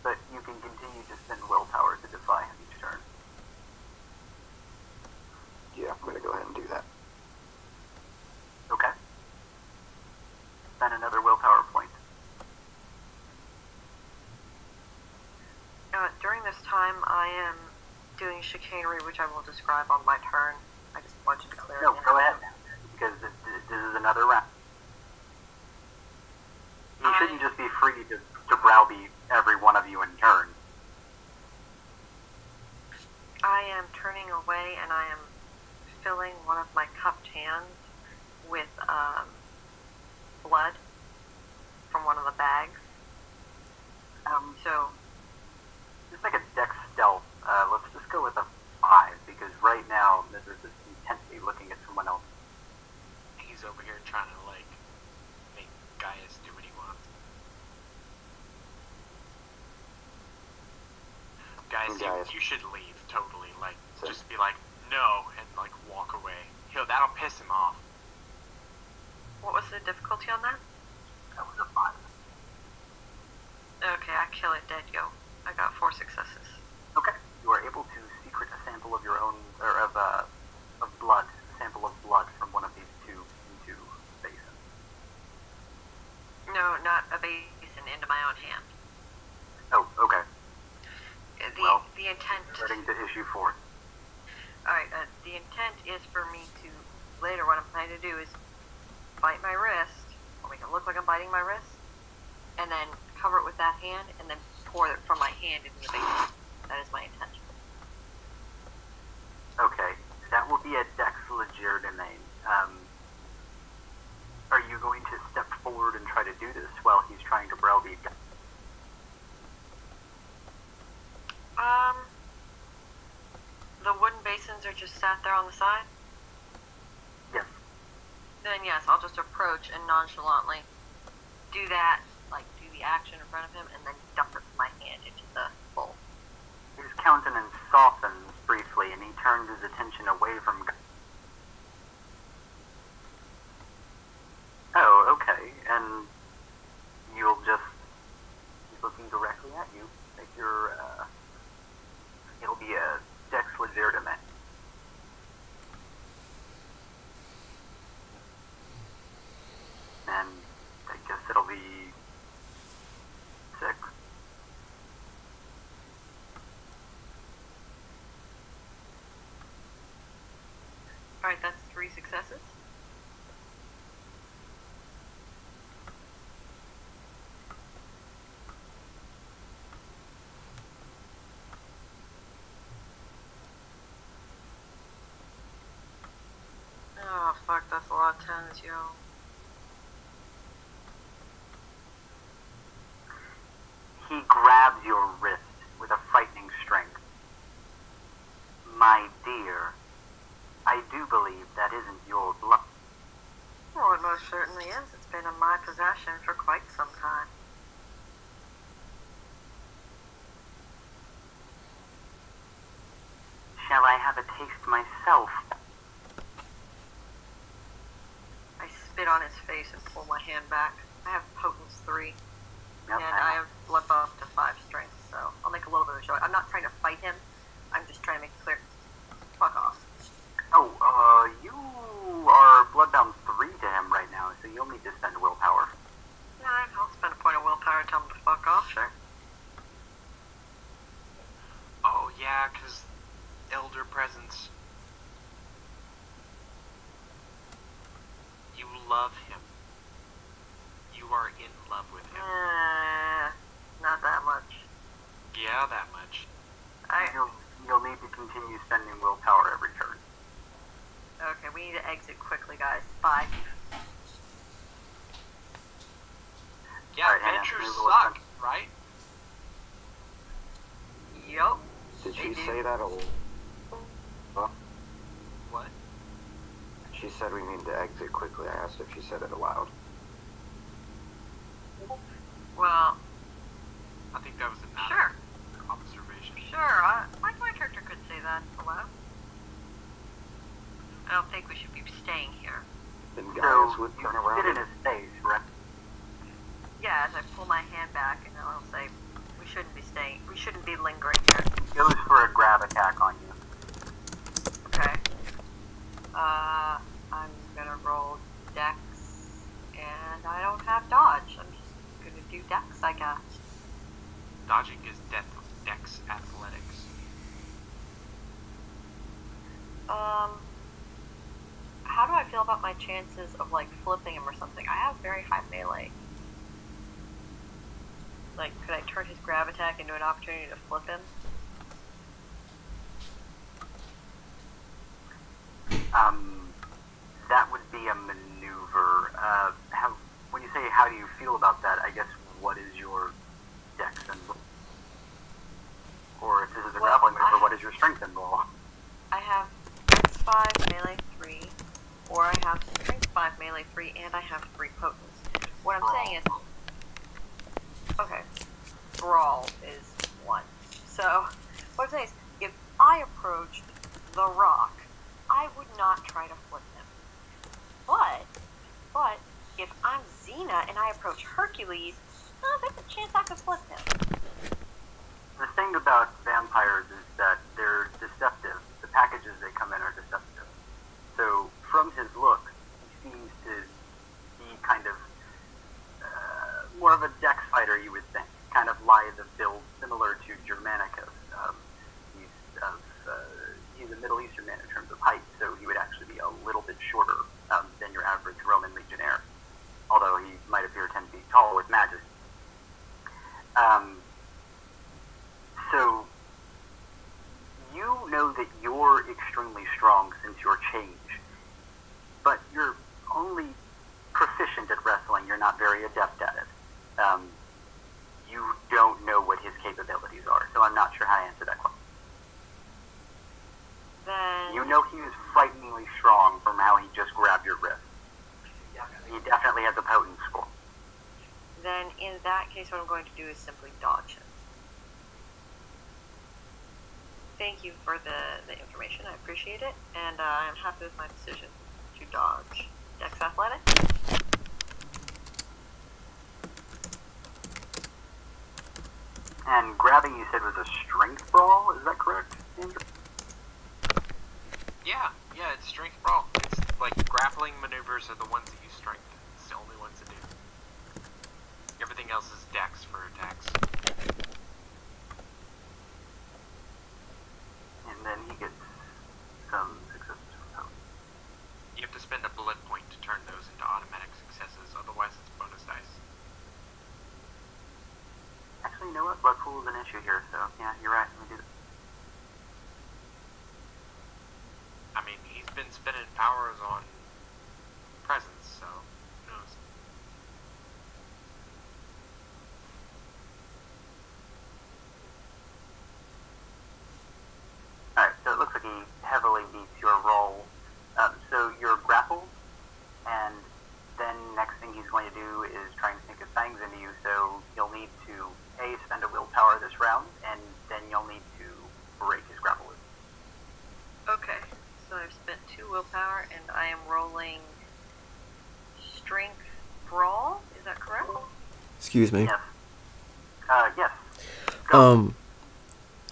But you can continue to spend willpower to defy him each turn. Yeah, I'm gonna go ahead and do that. Okay. Spend another willpower point. During this time, I am doing chicanery, which I will describe on my turn. I just want you to clear No, it. go ahead. Because this is another round. You shouldn't just be free to browbeat every one of you in turn. I am turning away and I am filling one of my cupped hands with blood from one of the bags. So Just make a dex stealth. Let's just go with a 5, because right now Mithras is intently looking at someone else. He's over here trying to, like, make Gaius do what he wants. Guys, Gaius. you should leave, totally. Like, So- just be like, no, and, like, walk away. That'll piss him off. what was the difficulty on that? That was a 5. Okay, I kill it dead, yo. I got 4 successes. Okay. You are able to secret a sample of your own, or of blood, a sample of blood from one of these two into basins. No, not a basin, into my own hand. Oh, okay. The intent... Starting to issue forth. Alright, the intent is for me to, later what I'm planning to do is bite my wrist, or make it look like I'm biting my wrist, and then cover it with that hand, and then pour it from my hand into the basin. That is my intention. Okay. That will be a dex legerdemain. Are you going to step forward and try to do this while he's trying to browbeat? The wooden basins are just sat there on the side? Yes. Then yes, I'll just approach and nonchalantly do that, like do the action in front of him, and then dump it from my hand into the bowl. His countenance softens briefly, and he turns his attention away from... Oh, okay. And you'll just... He's looking directly at you. Make your, it'll be a dex legerdemain. And I guess it'll be 6. Alright, that's 3 successes. Oh, fuck, that's a lot of 10s, yo. He grabs your wrist with a frightening strength. My dear, I do believe that isn't your blood. Well, it most certainly is. It's been in my possession for quite some time. shall I have a taste myself? I spit on his face and pull my hand back. I have potence 3, Yep, and I have blood buff to 5 strength, so I'll make a little bit of a show. I'm not trying to fight him. I'm just trying to make it clear. Fuck off. Oh, you are bloodbound 3 to him right now, so you'll need to spend willpower. Alright, I'll spend a point of willpower and tell him to fuck off. Sure. Oh, yeah, because Elder Presence. You love him. You are in love with him. Not that much. Yeah, that much. You'll need to continue spending willpower every turn. Okay, we need to exit quickly, guys. Bye. Yeah, Alright, Hannah, adventures maybe we'll suck, spend- right? Yup. Did They she do. say that? Well, What? she said we need to exit quickly. I asked if she said it aloud. Well, I think that was a sure. observation. Sure, my character could say that aloud. I don't think we should be staying here. Then So, Gaius would you turn spit around. in his face, right? Yeah, as I pull my hand back, and then I'll say, we shouldn't be staying. We shouldn't be lingering here. He goes for a grab attack on you. Okay. I'm gonna roll Dex, and I don't have dodge. I'm just gonna do Dex, I guess. Dodging is Dex athletics. How do I feel about my chances of, like, flipping him or something? I have very high melee. Like, could I turn his grab attack into an opportunity to flip him? That would be a maneuver. When you say how do you feel about that, I guess what is your dex and or if this is a Well, grappling maneuver, what is your strength and roll? I have Dex 5, melee 3, or I have Strength 5, melee 3, and I have 3 potence. What I'm saying is, okay, Brawl is 1. So, what I'm saying is, if I approached the Rock, I would not try to flip him. But, if I'm Xena and I approach Hercules, there's a chance I could flip him. The thing about vampires is that they're deceptive. The packages they come in are deceptive. So, from his look, he seems to be kind of more of a dex fighter, you would think. Kind of lithe of build, similar to Germanicus. He's a Middle Eastern man in terms of height, so he would actually be a little bit shorter than your average Roman legionnaire, although he might appear 10 feet tall with majesty. So, you know that you're extremely strong since your change, but you're only proficient at wrestling. You're not very adept at it. You don't know what his capabilities are, so I'm not sure how to answer that question. Then You know he was frighteningly strong from how he just grabbed your wrist. He definitely has a potent score. Then in that case, what I'm going to do is simply dodge him. Thank you for the information. I appreciate it, and I'm happy with my decision to dodge. Dex Athletics. And grabbing, you said, was a strength brawl. Is that correct, Andrew? Yeah, it's strength brawl. It's like grappling maneuvers are the ones that use strength. It's the only ones that do. Everything else is dex for attacks. And then he gets some successes from those. You have to spend a blood point to turn those into automatic successes, otherwise it's bonus dice. Actually, you know what? Blood pool is an issue here, so yeah, you're right. Let me do that. I mean, he's been spending powers on presence, so who knows? Alright, so it looks like he heavily beats your roll. So you're grappled, and then next thing he's going to do is try and sink his fangs into you, so you'll need to, A, spend a willpower this round, and then you'll need to break his grapple loop. willpower, and I am rolling strength brawl. Is that correct? Excuse me. Yes. Yes. Go.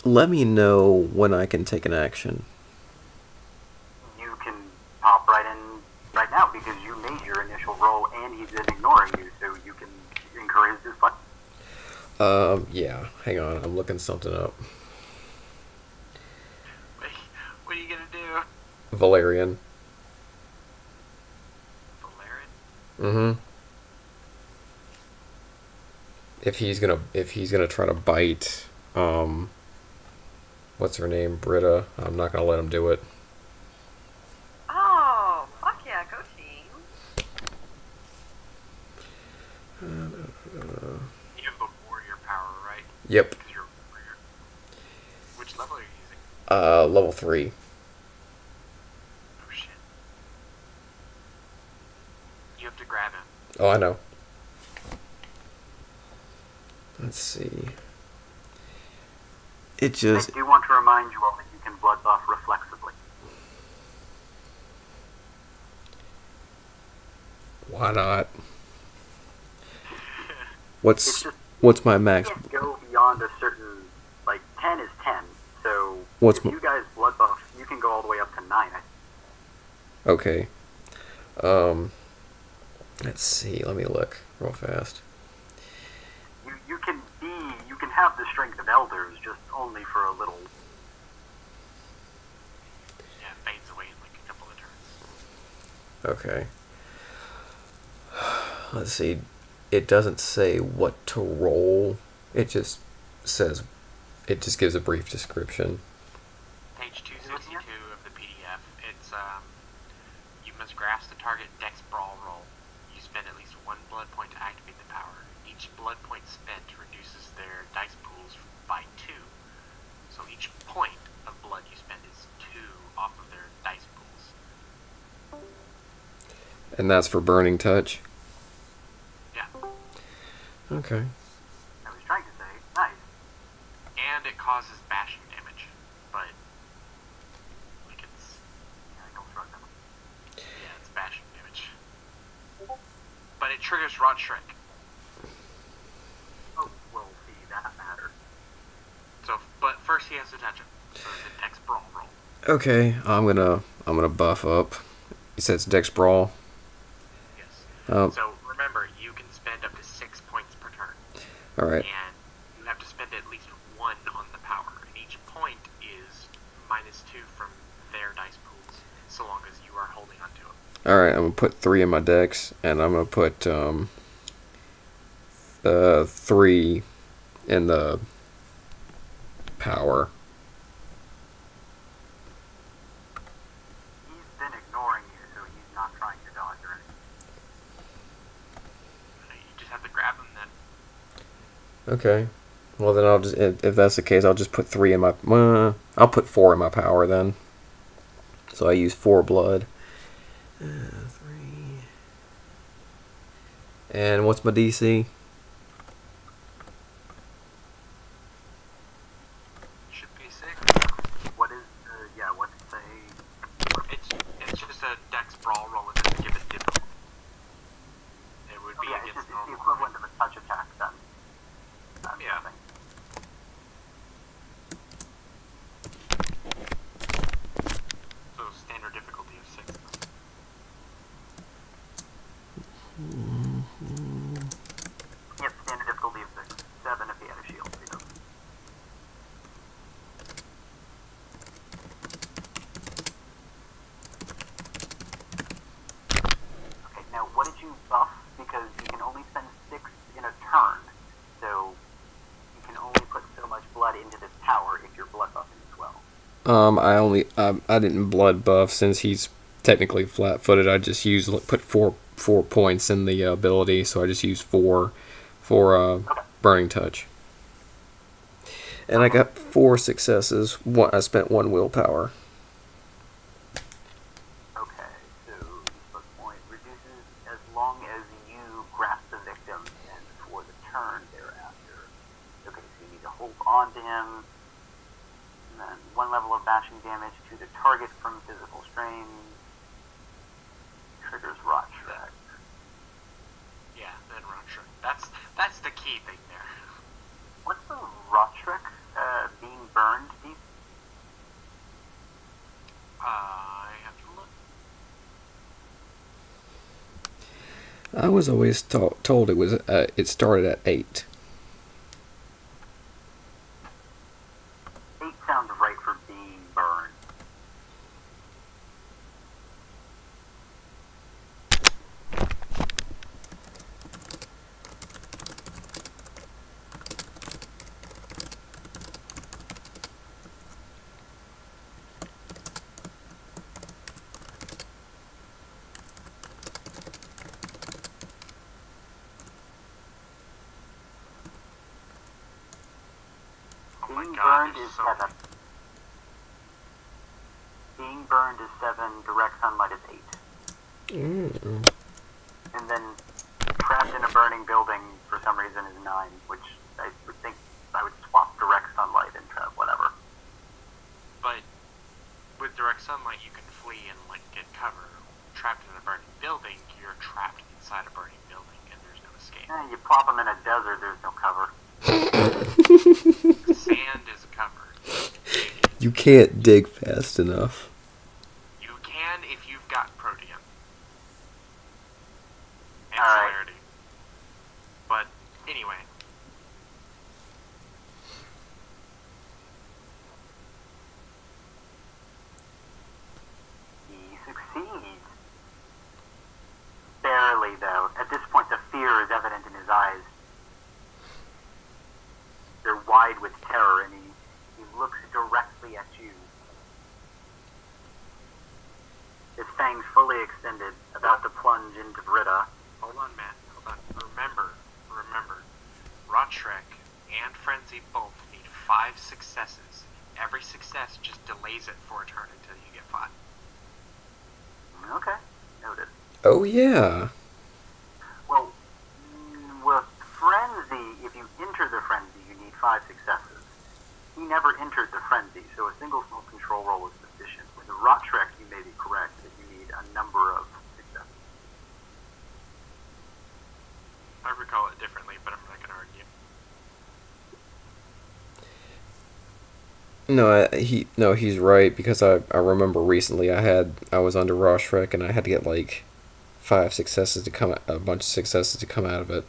Let me know when I can take an action. You can pop right in right now because you made your initial roll and he's been ignoring you, so you can encourage this button. Yeah. Hang on, I'm looking something up. What are you gonna do? Valerian. Valerian? Mm-hmm. If he's gonna try to bite, what's her name? Britta. I'm not gonna let him do it. Oh, fuck yeah, go team. You have the warrior power, right? Yep. Because you're a warrior. Which level are you using? Level 3. Oh shit. You have to grab him. Oh, I know. Let's see. It just... I do want to remind you all that you can blood buff reflexively. Why not? It's just What's my max? you can't go beyond a certain, like, 10 is 10, so What's if my- you guys blood buff, you can go all the way up to 9. Okay. Let's see. Let me look real fast. You can have the strength of elders, just only for a little. Yeah, it fades away in like a couple of turns. Okay. Let's see. It doesn't say what to roll. It just says. It just gives a brief description. Page 262 of the PDF. It's you must grasp the target Dex Brawl roll. You spend at least 1 blood point to activate the power. Each blood point spent reduces their dice pools by 2. So each point of blood you spend is 2 off of their dice pools. And that's for burning touch. Yeah. Okay. I was trying to say, nice. And it causes bashing damage. But like it's Don't shrug them. yeah, it's bashing damage. But it triggers Rot Shrek. Oh, well, see, that matters. So but first he has to touch him. So the Dex Brawl roll. Okay. I'm gonna buff up. He says Dex Brawl. Yes. So remember, you can spend up to 6 points per turn. All right. And you have to spend at least 1 on the power. And each point is -2 from their dice pools, so long as you are holding onto it. All right. I'm gonna put 3 in my Dex, and I'm gonna put 3 in the power. He's been ignoring you, so he's not trying to dodge or anything. You just have to grab them then. Okay. Well, then I'll just, if that's the case, I'll just put 3 in my, I'll put 4 in my power then. So I use 4 blood. 3. And what's my DC? Should be 6. What is, what's the... It's just a Dex Brawl roll. It doesn't give a difficulty. It would be Oh, yeah, it's against just it's the normal. equivalent of a touch attack then. Yeah. Something. So standard difficulty of 6. Yep, standard difficulty of 6. 7 if he had a shield. He doesn't. Okay, now what did you buff? Because you can only spend 6 in a turn, so you can only put so much blood into this tower if you're blood buffing as well. I didn't blood buff since he's technically flat-footed. I just put 4 points in the ability, so I just used 4 for burning touch. And I got 4 successes. I spent 1 willpower. Okay, so this point reduces as long as you grasp the victim and for the turn thereafter. Okay, so you need to hold on to him. And then 1 level of bashing damage to the target from physical strain. key thing there. What's the Rotrick being burned piece? I have to look. I was always told it was it started at 8. 8 sounds right for being burned. Oh my Being god, burned there's is so 7. Being burned is 7, direct sunlight is 8. And then trapped in a burning building for some reason is 9, which I would think I would swap direct sunlight and trap whatever. But with direct sunlight, you can flee and like get cover. Trapped in a burning building, you're trapped inside a burning building, and there's no escape. You plop them in a desert, there's no cover. Sand is covered. You can't dig fast enough. You can if you've got protean and Alright. celerity. But anyway, He succeeds. Barely, though. At this point, the fear is evident in his eyes. They're wide with terror, and he looks directly at you. His fangs fully extended, about to plunge into Britta. hold on, Matt. Hold on. Remember, Rotrek and Frenzy both need 5 successes. Every success just delays it for a turn until you get 5. Okay, noted. Oh yeah. Well, with Frenzy, if you enter the Frenzy, you need 5 successes. He never entered the Frenzy, so a single small control roll is sufficient. With the Rotrek, you may be correct that you need a number of successes. I recall it differently, but I'm not going to argue. No, he's right, because I remember recently I was under Rostrek and I had to get like 5 successes to come, a bunch of successes to come out of it.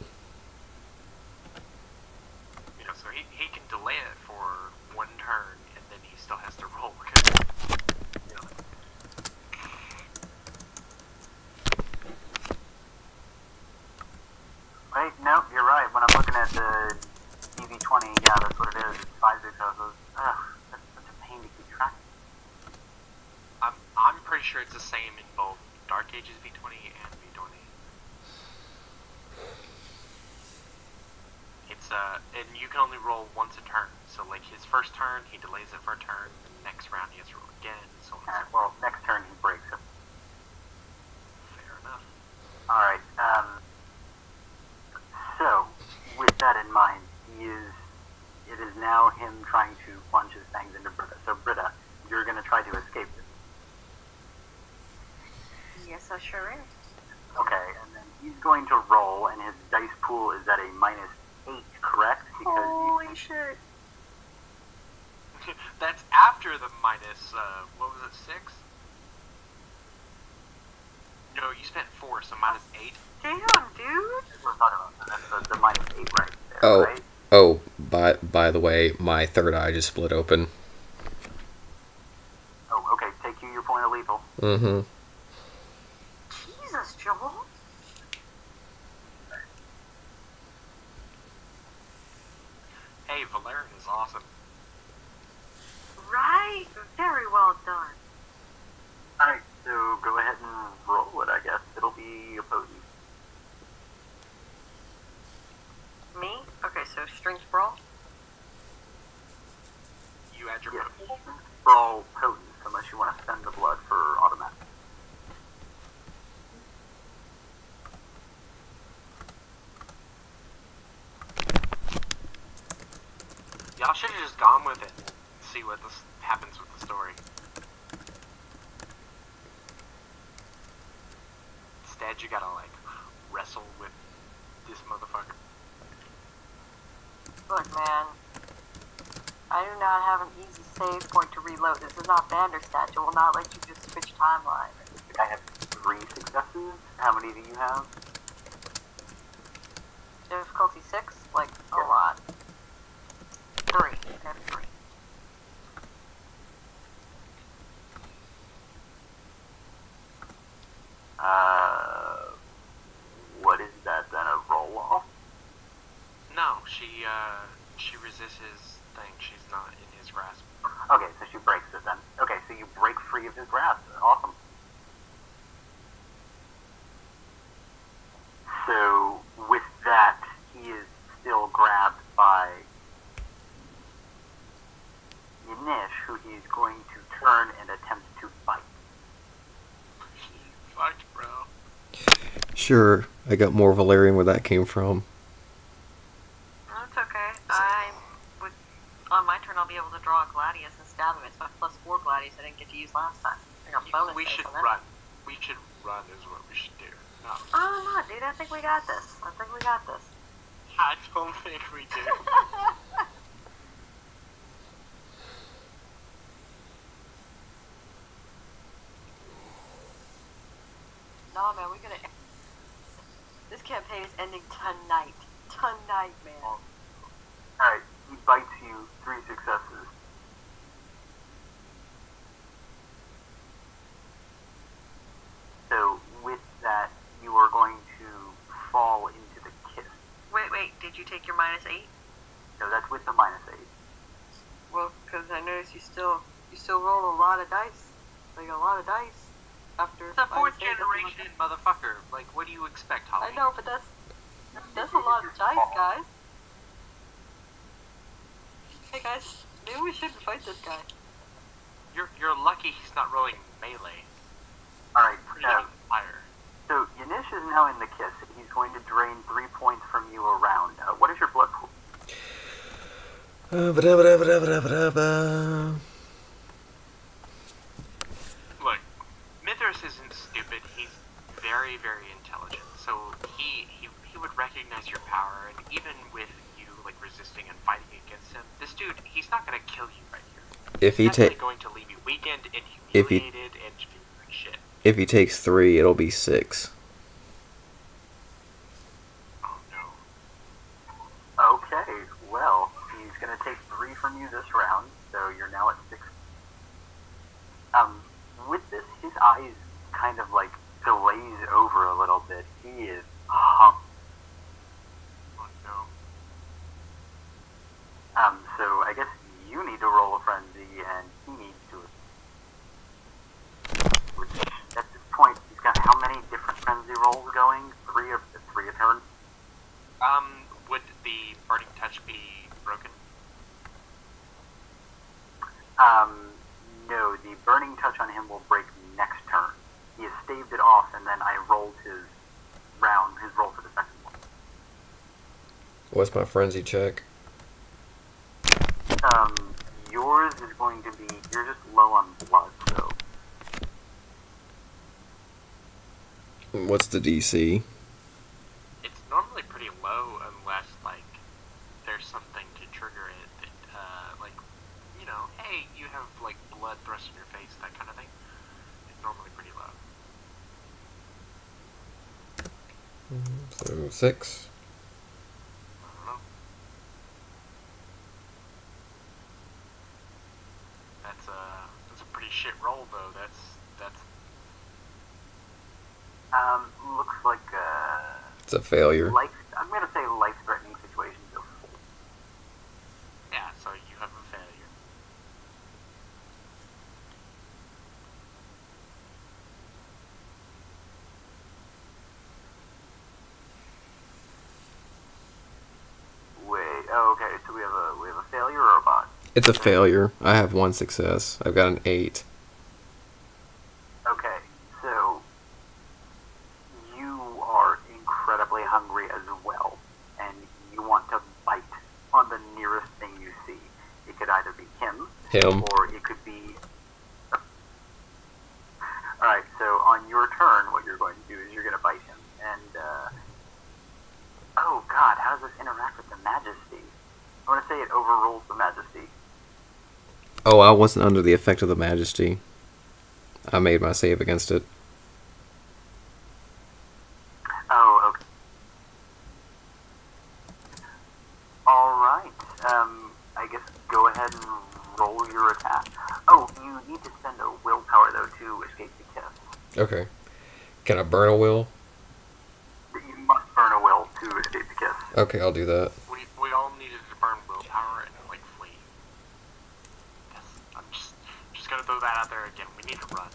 You know, so he can delay it for 1 turn, and then he still has to roll. Cause, you know, Wait, no, you're right. When I'm looking at the DV20, yeah, that's what it is. It's 5 successes. Ugh, that's such a pain to keep track of. I'm pretty sure it's the same in both Dark Ages V20 and V20. It's and you can only roll once a turn. So like his first turn, he delays it for a turn. The next round he has to roll again, so on and so Alright, well, next turn he breaks it. forth. Fair enough. Alright, so, with that in mind, it is now him trying to plunge his fangs into Britta. So, Britta, you're going to try to escape this. Yes, I sure am. Okay, and then he's going to roll, and his dice pool is at a -8, correct? Because Holy shit. That's after the minus, what was it, 6? No, you spent 4, so -8. Damn, dude. we're talking about, so that's the -8 right there, Oh. right? Oh, by the way, my third eye just split open. Oh, okay, take you your point of lethal. Mm-hmm. Jesus, Joel. Hey, Valerian is awesome. Right? Very well done. Alright, so go ahead and roll it, I guess. It'll be opposing. Me? Okay, so strength brawl. You add your Yes. potion. Brawl potent, unless you want to spend the blood for automatic. Y'all should have just gone with it and see what this happens with the story. Instead, you gotta like wrestle with this motherfucker. Look, man. I do not have an easy save point to reload. This is not Bandersnatch. It will not let you just switch timelines. I have 3 successes. How many do you have? Difficulty 6? Like, a lot. 3. I have 3. What is that then? A roll off? No, she resists his thing. She's not in his grasp. Okay, so she breaks it then. Okay, so you break free of his grasp. Awesome. So, with that, he is still grabbed by Yanish, who he's going to turn and attempt to fight. Fucked, bro. Sure, I got more Valerian where that came from. That's okay. I would, on my turn, I'll be able to draw a Gladius and stab him. It's my +4 Gladius I didn't get to use last time. I got bonus We saves should on that. run. We should run is what we should do. No. Oh, no, dude, I think we got this. I think we got this. I don't think we do. Nah, man, we're gonna... This campaign is ending tonight. Tonight, man. Alright, he bites you 3 successes. So, with that, you are going to fall into the kiss. Wait, did you take your -8? So that's with the -8. Well, because I noticed you still roll a lot of dice. Like, a lot of dice. After... It's a fourth minus 8, generation motherfucker. Like, what do you expect, Holly? I know, but that's a lot of dice, guys. Hey, guys, maybe we shouldn't fight this guy. You're lucky he's not rolling melee. Alright, Pretty much fire. so Yanish is now in the kiss. He's going to drain 3 points from you around. What is your blood pool? Look, Mithras isn't stupid. He's very, very intelligent. So he would recognize your power, and even with you like resisting and fighting against him, this dude, he's not gonna kill you right here. If he He's actually take going to leave you weakened and If he- humiliated and feeling like shit. if he takes 3, it'll be 6. Oh no. Okay, well, he's going to take 3 from you this round, so you're now at 6. With this, his eyes kind of like glaze over a little bit. He is hung. Oh no. So I guess you need to roll a frenzy, and he needs to. Which, at this point, he's got how many different frenzy rolls going? 3 a turn? Would the burning touch be broken? No, the burning touch on him will break next turn. He has staved it off, and then I rolled his roll for the second one. What's my frenzy check? Yours is going to be, you're just low on blood, so. What's the DC? It's normally pretty low unless like there's something to trigger it that like, you know, hey, you have like blood thrust in your face, that kind of thing. It's normally pretty low. So 6. I don't know. That's a pretty shit roll though. That's Looks like It's a failure. I'm gonna say life-threatening situations of 4. yeah. So you have a failure. Wait, oh, okay, so we have a failure or a bot? It's a failure. I have 1 success. I've got an 8. Okay, so you are incredibly hungry as well, and you want to bite on the nearest thing you see. It could either be him, or it could be... Alright, so on your turn, what you're going to do is you're going to bite him, and, oh god, how does this interact with the Majesty? I want to say it overrules the Majesty. Oh, I wasn't under the effect of the Majesty. I made my save against it. Oh, okay. Alright, I guess go ahead and roll your attack. Oh, you need to spend a willpower, though, to escape the kiss. Okay. Can I burn a will? You must burn a will to escape the kiss. Okay, I'll do that. We all needed to burn willpower and like flee. Yes, I'm just gonna throw that out there again. We need to run.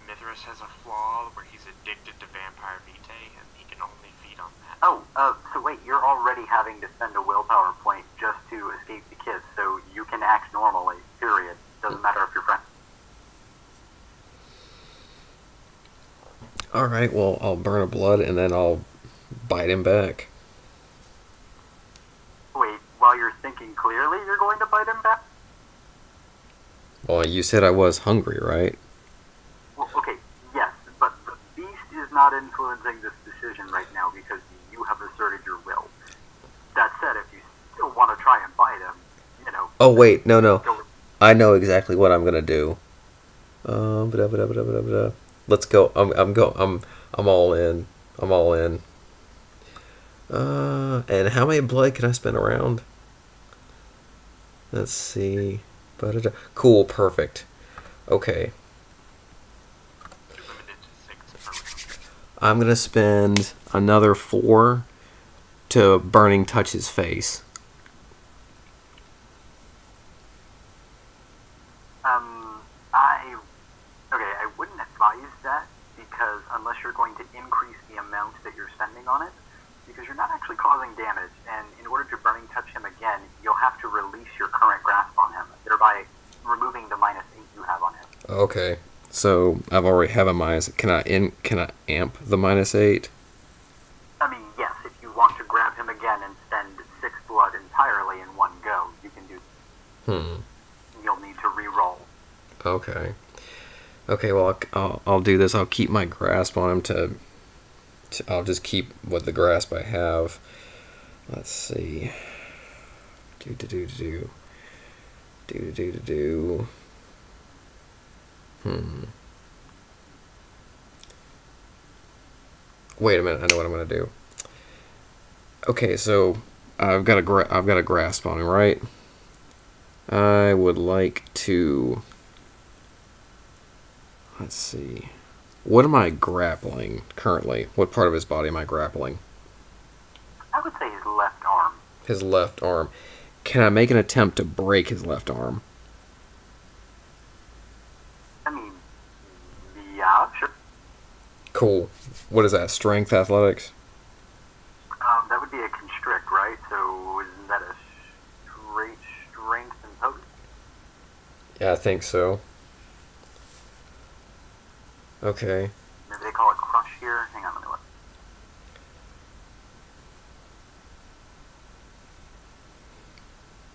Mithras has a flaw where he's addicted to vampire vitae and he can only feed on that. Oh, so wait, you're already having to spend a willpower point just to escape the kiss, so you can act normally, period. Doesn't matter if you're friends. Alright, well, I'll burn a blood and then I'll bite him back. Wait, while you're thinking clearly, you're going to bite him back? Well, you said I was hungry, right? Well, okay, yes, but the beast is not influencing this decision right now because you have asserted your will. That said, if you still want to try and bite him, you know... Oh, wait, no. go with- I know exactly what I'm gonna do. Let's go. I'm all in. I'm all in. And how many blood can I spin around? Let's see. Cool, perfect. Okay. You're limited to 6 per round. I'm gonna spend another 4 to burning touch his face. I wouldn't advise that because unless you're going to increase the amount that you're spending on it, because you're not actually causing damage, and in order to burning touch him again, you'll have to release your current grasp on him, thereby removing the -8 you have on him. Okay. So I've already have a minus. Can I amp the -8? I mean, yes, if you want to grab him again and spend 6 blood entirely in one go, you can do. You'll need to re-roll. Okay. Okay, well, I'll do this. I'll keep my grasp on him I'll just keep what the grasp I have. Let's see. Wait a minute, I know what I'm gonna do. Okay, so I've got a grasp on him, right? I would like to... Let's see. What am I grappling currently? What part of his body am I grappling? I would say his left arm. His left arm. Can I make an attempt to break his left arm? I mean, yeah, sure. Cool. What is that? Strength, athletics? That would be a constrict, right? So isn't that a straight strength and potency? Yeah, I think so. Okay. Maybe they call it crush here. Hang on, let me look.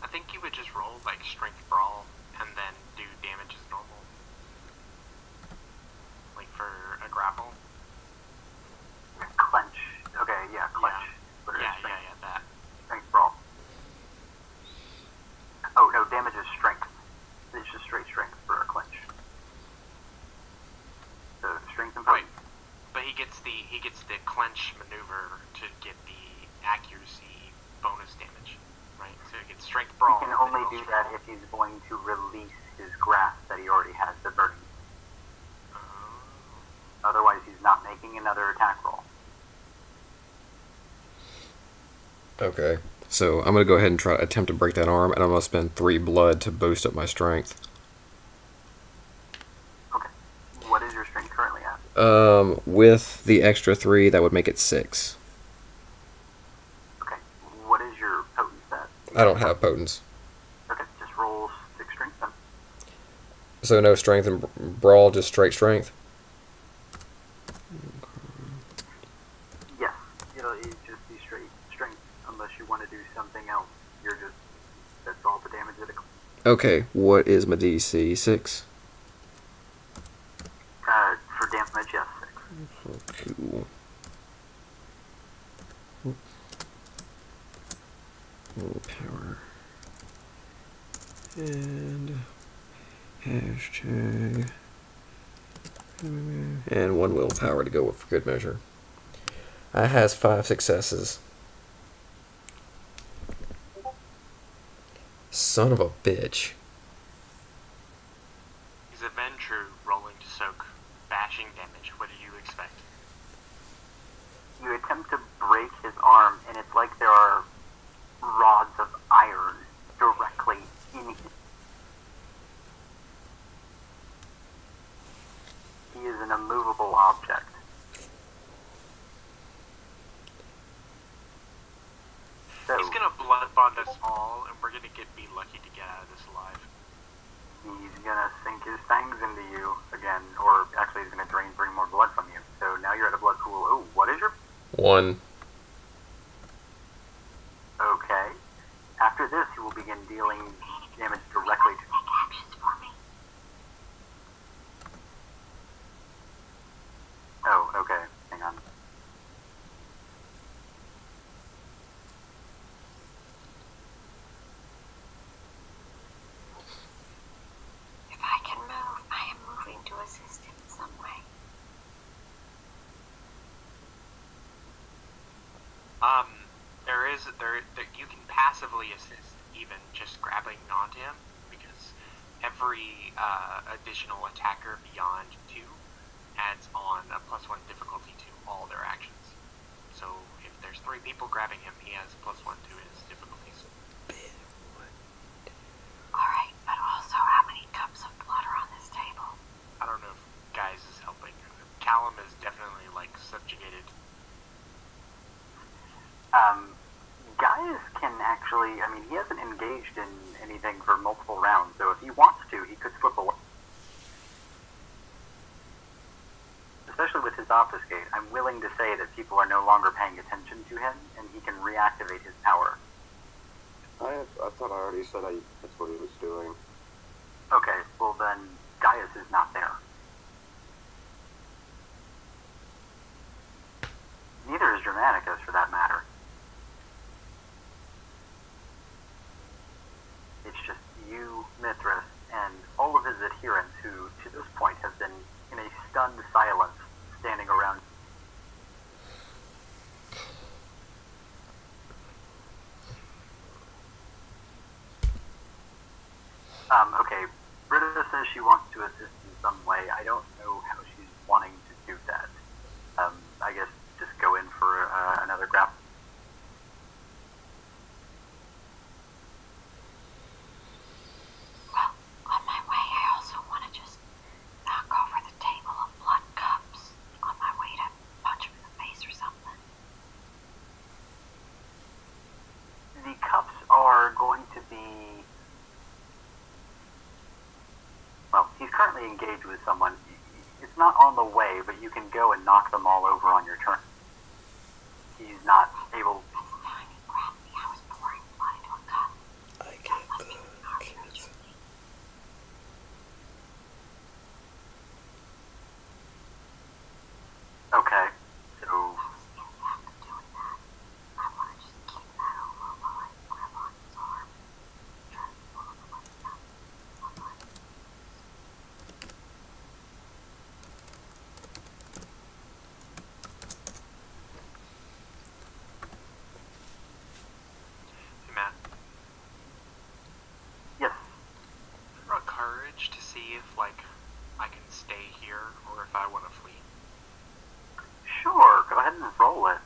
I think you would just roll like strength brawl and then do damage as normal. Like for a grapple. Clench. Okay, yeah, clench. But it's Yeah, strength, that. strength brawl. Oh, no, damage is strength. It's just straight strength for a clench. So strength and Right. potency. But he gets the clench maneuver to get the accuracy bonus damage. Right? So he gets strength brawl. He can and then only rolls do that strength. if he's going to release his grasp that he already has, the burden. Otherwise, he's not making another attack roll. Okay. So I'm going to go ahead and try to attempt to break that arm, and I'm going to spend 3 blood to boost up my strength. Okay. What is your strength currently at? With the extra 3, that would make it 6. Okay. What is your potence at? I don't have potence. Okay, just roll 6 strength then. So no strength and brawl, just straight strength? Yes, it'd just be straight strength unless you want to do something else. That's all the damage that it. Okay, what is my DC? 6? For damage, yes. And hashtag. And 1 willpower to go for good measure. I has 5 successes. Son of a bitch. He's a Ventrue rolling to soak bashing damage. What do you expect? You attempt to break his arm, and it's like there are rods of iron directly in his. He is an immovable object. So, He's gonna blood bond us all, and we're gonna be lucky to get out of this alive. he's gonna sink his fangs into you again, or actually he's gonna bring more blood from you. So now you're at a blood pool. Oh, what is your... 1. Okay. After this, he will begin dealing damage directly to... Oh, okay. Hang on. If I can move, I am moving to assist him in some way. You can passively assist, even just grabbing onto him, because every additional attacker beyond 2 adds on a +1 difficulty to all their actions. So if there's 3 people grabbing him, he has +1 to his difficulties. Alright, but also how many cups of blood are on this table? I don't know if Guys is helping. Callum is definitely like subjugated. Gaius can actually, I mean, he hasn't engaged in anything for multiple rounds, so if he wants to, he could slip away. Especially with his obfuscate, I'm willing to say that people are no longer paying attention to him, and he can reactivate his power. I thought I already said that's what he was doing. Okay, well then, Gaius is not there. Neither is Germanicus, for that matter. It's just you, Mithras, and all of his adherents who, to this point, have been in a stunned silence, standing around. Okay, Britta says she wants to assist in some way. I don't know how she's wanting to do that. I guess just go in for another grapple. Well, on my way, I also want to just knock over the table of blood cups on my way to punch him in the face or something. The cups are going to be... Well, he's currently engaged with someone. It's not on the way, but you can go and knock them all over on your turn. He's not able... That's fine, he grabbed me. I was pouring blood into a cup. I get Must be an army ritual. Okay, so... In the act of doing that, I want to just keep that over while I grab on his arm. Try to pull him away from someone. Hey, Matt, Yes. roll courage to see if like I can stay here or if I want to flee. Sure, go ahead and roll it.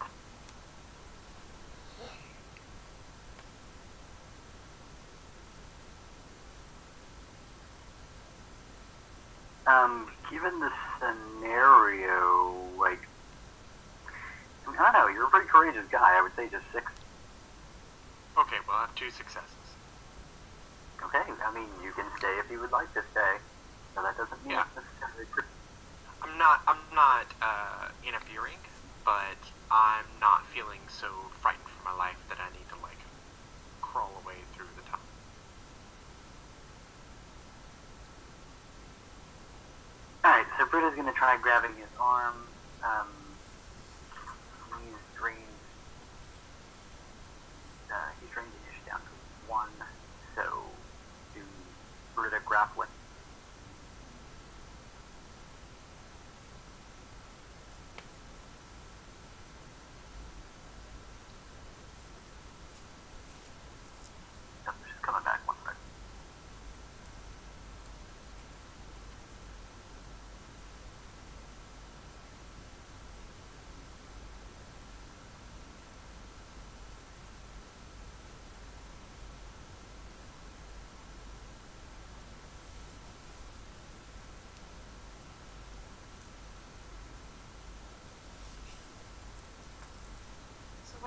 Given the scenario, like... I mean, I don't know, you're a pretty courageous guy. I would say just 6. Okay, well I have 2 successes. Okay, I mean, you can stay if you would like to stay. So that doesn't mean Yeah. it's necessarily... I'm not interfering, but I'm not feeling so frightened for my life that I need to like crawl away through the tunnel. Alright, so Britta's gonna try grabbing his arm. He's drained the issue down to 1, so do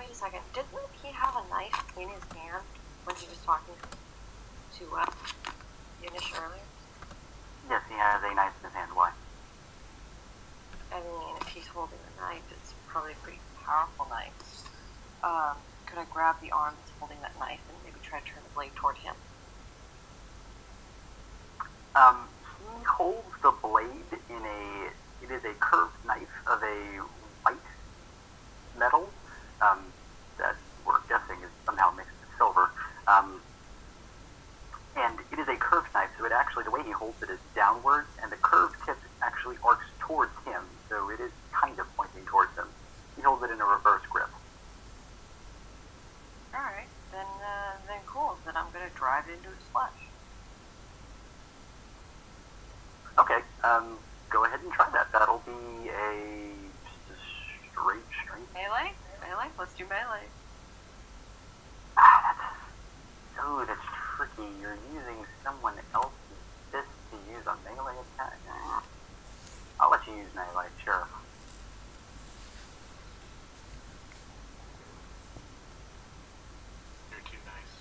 wait a second. Didn't he have a knife in his hand when he was talking to Eunice earlier? Yes, he has a knife in his hand. Why? I mean, if he's holding a knife, it's probably a pretty powerful knife. Could I grab the arm that's holding that knife and maybe try to turn the blade toward him? He holds the blade in it is a curved knife of a white metal, that we're guessing is somehow mixed with silver. And it is a curved knife, so it actually, the way he holds it is downwards, and the curved tip actually arcs towards him, so it is kind of pointing towards him. He holds it in a reverse grip. Alright, then cool. Then I'm gonna drive into his flesh. Okay, go ahead and try that. That'll be a straight strength. Melee? Melee? Let's do melee. That's tricky. You're using someone else's fist to use a melee attack. I'll let you use melee, sure. You're too nice.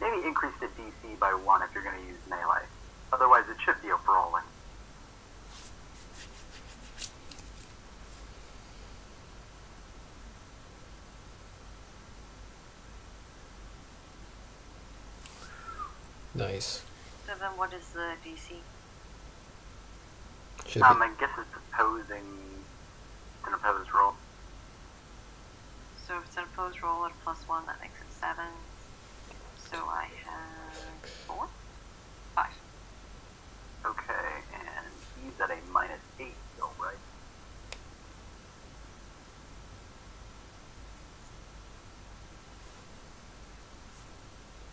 Maybe increase the DC by 1 if you're going to use melee. Otherwise, it should be a brawling. Nice. So then what is the DC? Should be. I guess it's an opposed roll. So if it's an opposed roll at a +1, that makes it 7. So I have 4? 5. Okay, and he's at a -8 still, right?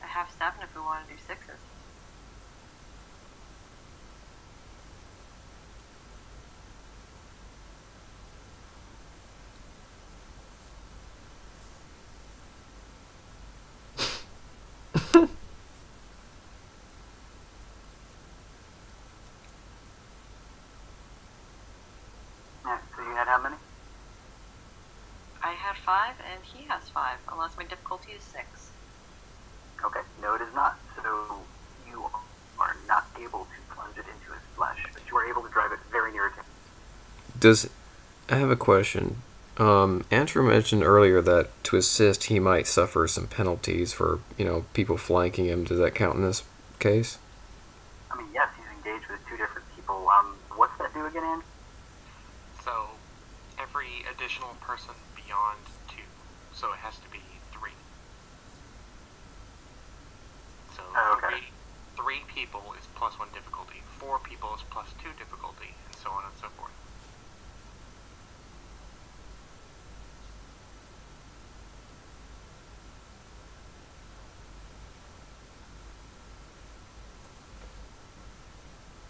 I have 7 if we want to do 6s. Yeah, so you had how many? I had 5 and he has 5, unless my difficulty is 6. Okay, no it is not. So you are not able to plunge it into his flesh, but you are able to drive it very near him. I have a question. Andrew mentioned earlier that to assist he might suffer some penalties for, people flanking him. Does that count in this case? I mean, yes, he's engaged with 2 different people. What's that do again, Andy? So, every additional person beyond 2. So it has to be 3. So Okay. 3 people is +1 difficulty. 4 people is +2 difficulty, and so on and so forth.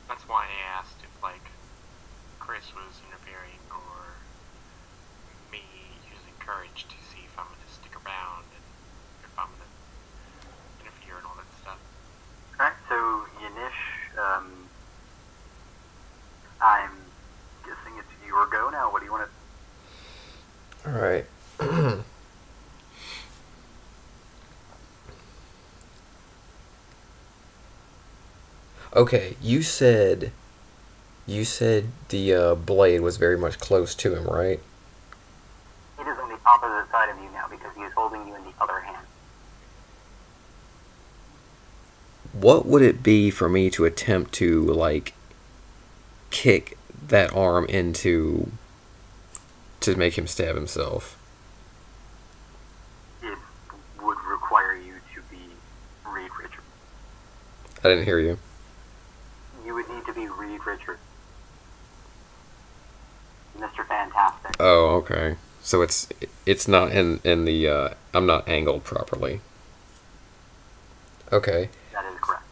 That's why I asked if, Chris was interfering, or me using courage to see if I'm going to stick around, and if I'm going to interfere and all that stuff. Alright, so Yanish, I'm guessing it's your go now. What do you want to... Alright. Okay, you said the blade was very much close to him, right? It is on the opposite side of you now because he is holding you in the other hand. What would it be for me to attempt to, kick that arm into... to make him stab himself? It would require you to be Reed Richards. I didn't hear you. You would need to be Reed Richards. Mr. Fantastic. Oh, okay. So it's not in the I'm not angled properly. Okay. That is correct.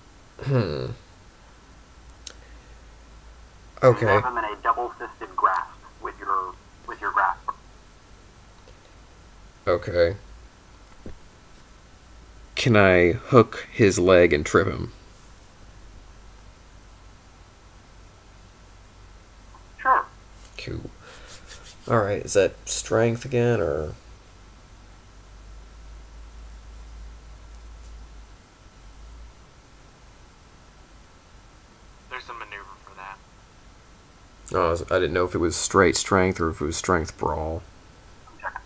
Okay. You have him in a double-fisted grasp with your grasp. Okay. Can I hook his leg and trip him? Alright, is that strength again, or... There's a maneuver for that. Oh, I didn't know if it was straight strength or if it was strength brawl. I'm checking.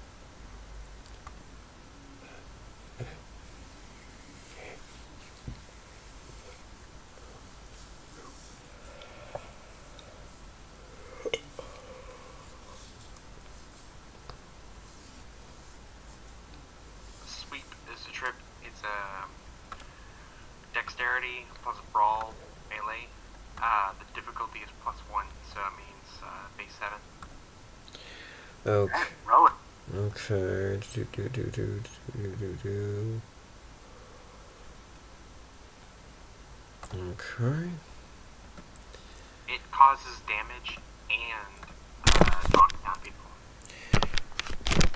Sweep is a trip. It's a dexterity plus brawl melee. The difficulty is +1, so it means base 7. Okay. Roll it. Okay. Okay. It causes damage and knocks down people.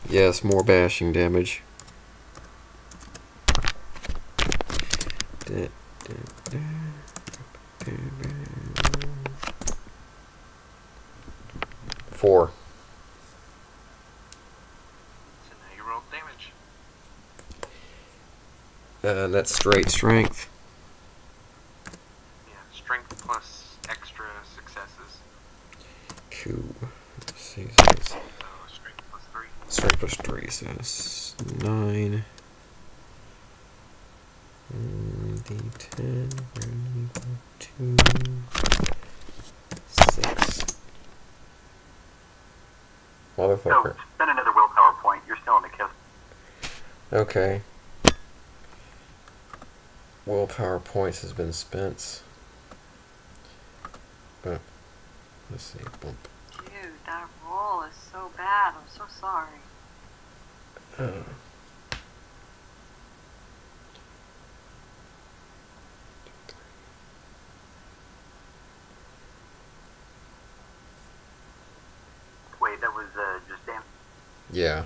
Yes, more bashing damage. 4. So now you roll damage. And that's straight strength. Yeah, strength plus extra successes. Cool. Let's see. So strength plus 3. Strength plus 3, so that's 9. D10, 2, 6. Motherfucker. So, spend another willpower point. You're still in the kiss. Okay. Willpower points has been spent. Let's see. Bump. Dude, that roll is so bad. I'm so sorry. Wait, that was just damn. Yeah.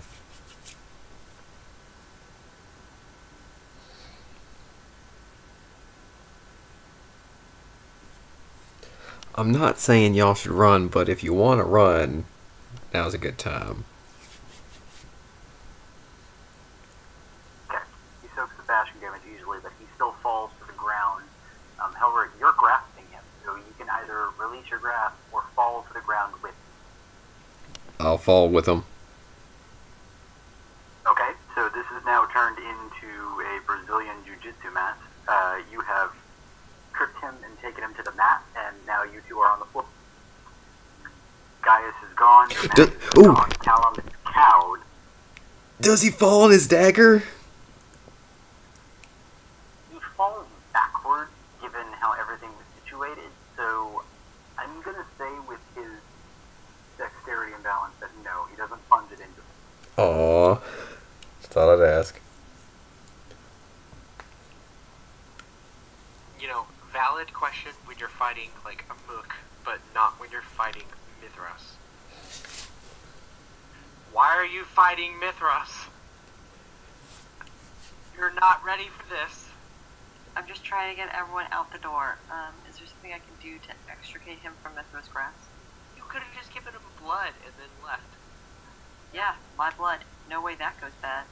I'm not saying y'all should run, but if you want to run, now's a good time. Okay. He soaks the bashing damage easily, but he still falls to the ground. However, you're grasping him, so you can either release your grasp or fall to the ground with him. I'll fall with them. Okay, so this is now turned into a Brazilian Jiu-Jitsu match. You have tripped him and taken him to the mat, and now you two are on the floor. Gaius is gone, Max is ooh. gone, Callum is cowed. Does he fall on his dagger? He falls backwards, given how everything was situated, so I'm gonna say with his dexterity and balance that no, he doesn't plunge it into it. Aww. Just thought I'd ask. You know, valid question when you're fighting like a mook, but not when you're fighting Mithras. Why are you fighting Mithras? You're not ready for this. I'm just trying to get everyone out the door. Is there something I can do to extricate him from Mithras' grasp? You could have just given him blood and then left. Yeah, my blood. No way that goes bad.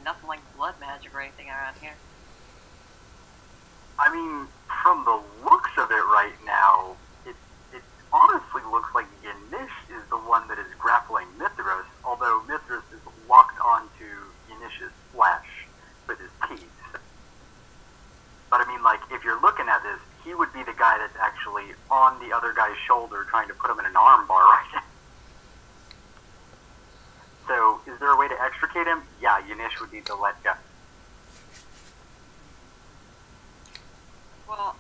Nothing like blood magic or anything around here. I mean, from the looks of it right now, it honestly looks like Yanish is the one that is grappling Mithras, although Mithras is locked onto Yanish's flesh with his teeth. But I mean, like, if you're looking at this, he would be the guy that's actually on the other guy's shoulder trying to put him in an arm bar right now. So, is there a way to extricate him? Yeah, Yanish would need to let go. Well,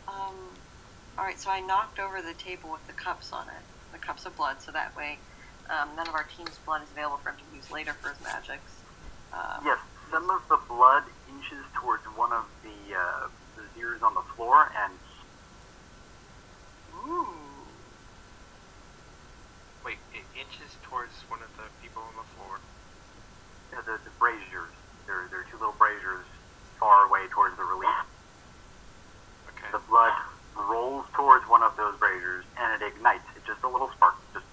alright, so I knocked over the table with the cups on it. The cups of blood, so that way none of our team's blood is available for him to use later for his magics. Yes, some of the blood inches towards one of the ears on the floor, and Ooh. Wait, it inches towards one of the people on the floor. the braziers. There are two little braziers far away towards the relief. Okay. The blood rolls towards one of those braziers, and it ignites. It's just a little spark. Just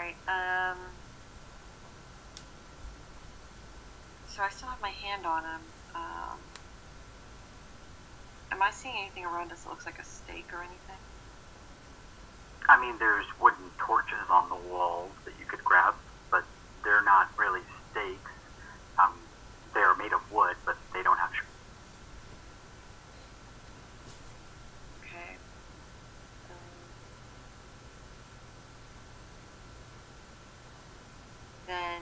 Alright, so I still have my hand on him. Am I seeing anything around us that looks like a stake or anything? I mean, there's wooden torches on the walls that you could grab, but they're not really stakes. They are made of wood, but they don't have. Okay. Then,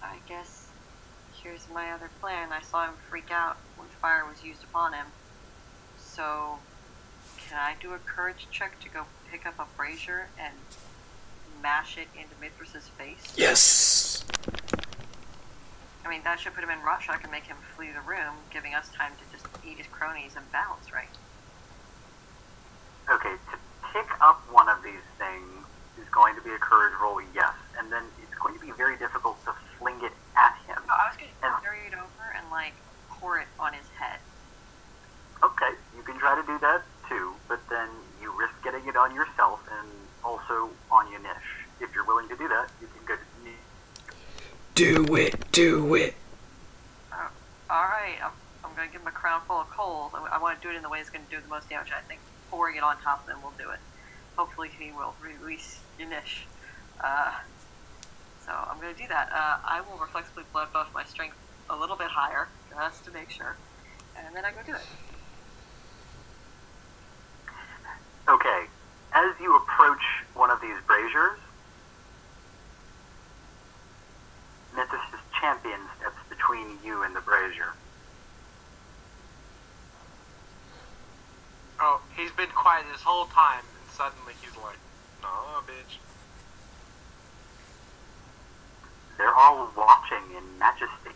I guess, here's my other plan. I saw him freak out when fire was used upon him. So, can I do a courage check to go pick up a brazier and mash it into Mithras's face? Yes. I mean, that should put him in rush. I can make him flee the room, giving us time to just eat his cronies and bounce, right? Okay, to pick up one of these things is going to be a courage roll, yes, and then it's going to be very difficult to fling it at him. No, I was going to carry it over and, like, pour it on his head. Okay, you can try to do that too, but then you risk getting it on yourself and also on Yanish. If you're willing to do that, you can go to... Do it. Do it. Alright, I'm going to give him a crown full of coals. I want to do it in the way it's going to do the most damage. I think pouring it on top of him will do it. Hopefully he will release Yanish. So I'm going to do that. I will reflexively blood buff my strength a little bit higher, just to make sure. And then I go do it. Okay, as you approach one of these braziers, Mithras' champion steps between you and the brazier. Oh, he's been quiet this whole time, and suddenly he's like, "Nah, bitch." They're all watching in majesty.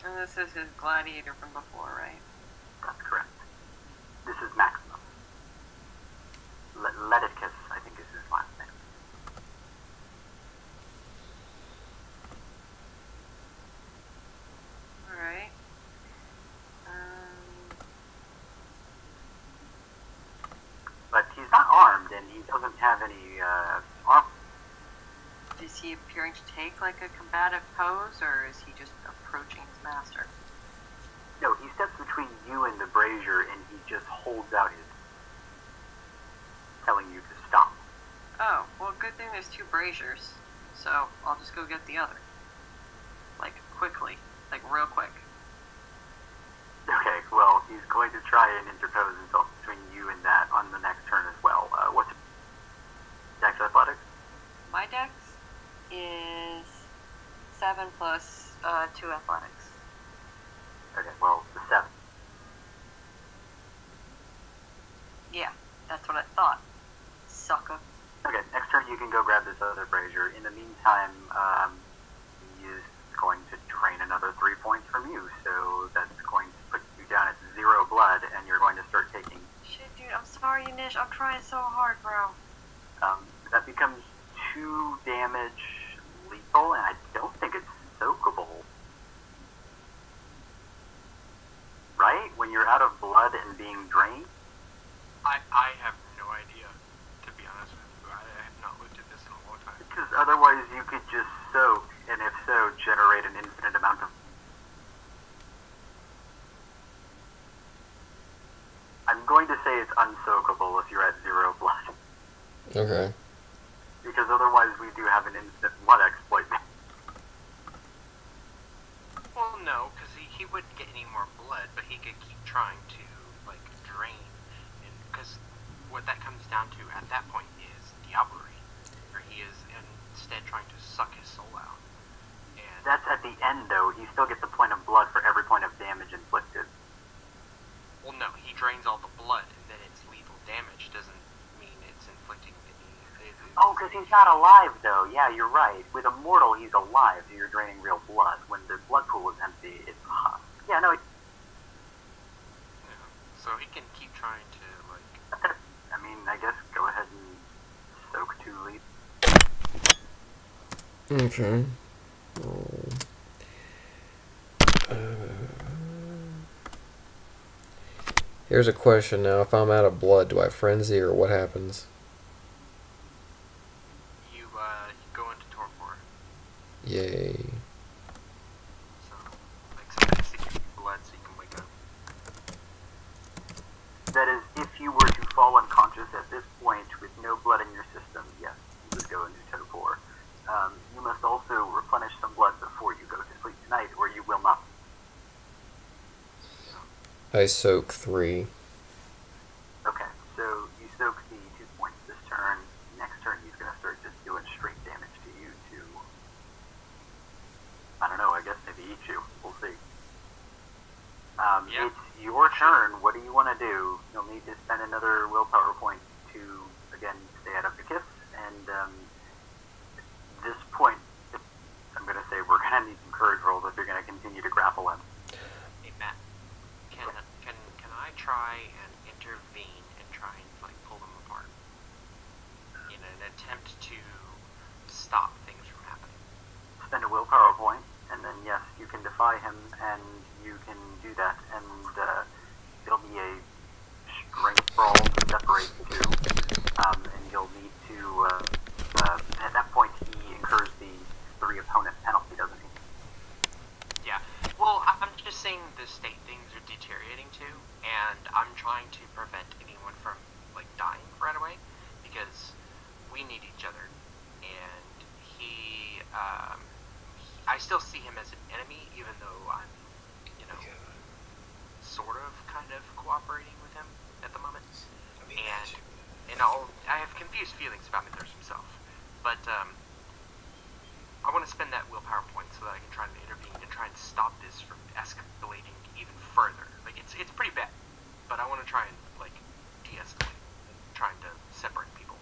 And this is his gladiator from before, right? That's correct. This is Maximus. Leticus, I think is his last name. Alright. But he's not armed, and he doesn't have any armor. Is he appearing to take, like, a combative pose, or is he just approaching his master? No, he steps between you and the brazier, and he just holds out his... telling you to stop. Oh, well, good thing there's two braziers, so I'll just go get the other. Like, quickly. Like, real quick. Okay, well, he's going to try and interpose himself between you and that on the next turn as well. What's Dex Athletics? My dex is 7 plus 2 athletics. Okay, well, the 7. Yeah, that's what I thought. Sucker. Okay, next turn you can go grab this other brazier. In the meantime, he is going to drain another 3 points from you, so that's going to put you down at 0 blood, and you're going to start taking... Shit, dude, I'm sorry, Nish. I'm trying so hard, bro. That becomes 2 damage lethal, and I don't think it's soakable. Right? When you're out of blood and being drained? I have no idea, to be honest with you. I have not looked at this in a long time. Because otherwise you could just soak, and if so, generate an infinite amount of... I'm going to say it's unsoakable if you're at 0 blood. Okay. Because otherwise we do have an instant blood exploit. Well, no, because he wouldn't get any more blood, but he could keep trying to, like, drain. And because what that comes down to at that point is diablerie, where he is instead trying to suck his soul out. And That's at the end, though. He still gets a point of blood for every point of damage inflicted. well, no, he drains all the blood, and then it's lethal damage. Doesn't mean it's inflicting any. Oh, because he's not alive, though. Yeah, you're right. With a mortal, he's alive, so you're draining real blood. When the blood pool is empty, it's hot. Yeah, no, Yeah. So he can keep trying to, like. I mean, I guess go ahead and soak 2 leads. Okay. Here's a question now. If I'm out of blood, do I frenzy or what happens? You go into torpor. Yay. So, like, somebody has to give you blood so you can wake up. That is, if you were to fall unconscious at this point with no blood in your system, yes, you would go into torpor. You must also replenish some blood before you go to sleep tonight, or you will not. I soak 3. Okay, so you soak the 2 points this turn. Next turn, he's going to start just doing straight damage to you to, I don't know, I guess maybe eat you. We'll see. Yeah. It's your turn. What do you want to do? You'll need to spend another willpower point to, again, stay out of the kiss. And at this point, I'm going to say we're going to need some courage rolls if you're going to continue to grapple him. Hey, Matt. Can I try and intervene and try and, like, pull them apart? In an attempt to stop things from happening. Spend a willpower point, and then yes, you can defy him, and you can do that, and it'll be a strength brawl to separate the two, and you'll need to, at that point he incurs the 3 opponent penalty, doesn't he? Yeah. Well, I'm just saying the state things are deteriorating too, and I'm trying to prevent anyone from, like, dying right away, because we need each other, and I still see him as an enemy, even though I'm, you know, sort of, kind of cooperating with him at the moment. And I have confused feelings about Mythos himself, but I want to spend that willpower point so that I can try and intervene and try and stop this from escalating even further. Like, it's pretty bad, but I want to try and, like, de-escalate, trying to separate people.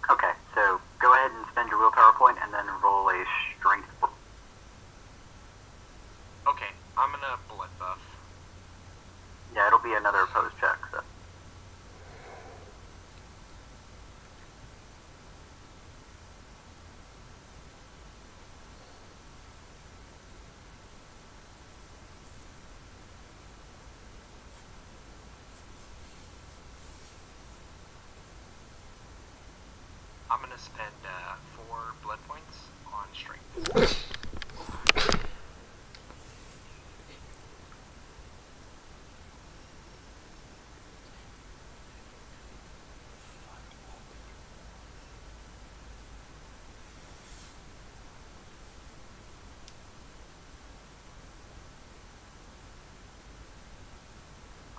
Okay, so go ahead and spend your willpower point, and then roll a strength. Okay, I'm gonna blood buff. Yeah, it'll be another opposed check, so. I'm gonna spend 4 blood points on strength.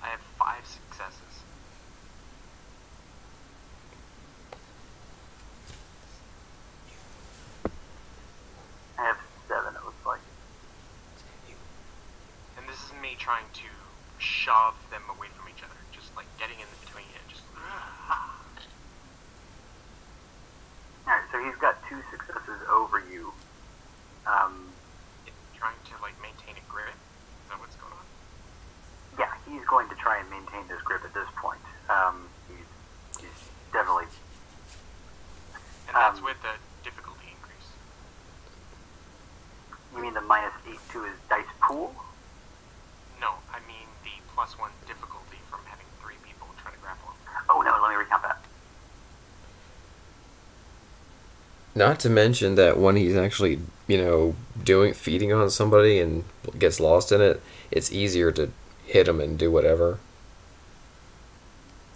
I have 5 successes. I have 7, it looks like. And this is me trying to shove them away from each other, just like getting in between and just. Alright, so he's got 2 successes over you. Trying to, like, maintain a grip. Is that what's going on? Yeah, he's going to try and maintain his grip at this point. He's definitely. And that's with the difficulty increase. You mean the -8 to his dice pool? No, I mean the +1 difficulty from having 3 people trying to grapple him. Oh no, let me recount that. Not to mention that when he's actually, feeding on somebody and gets lost in it, it's easier to hit him and do whatever.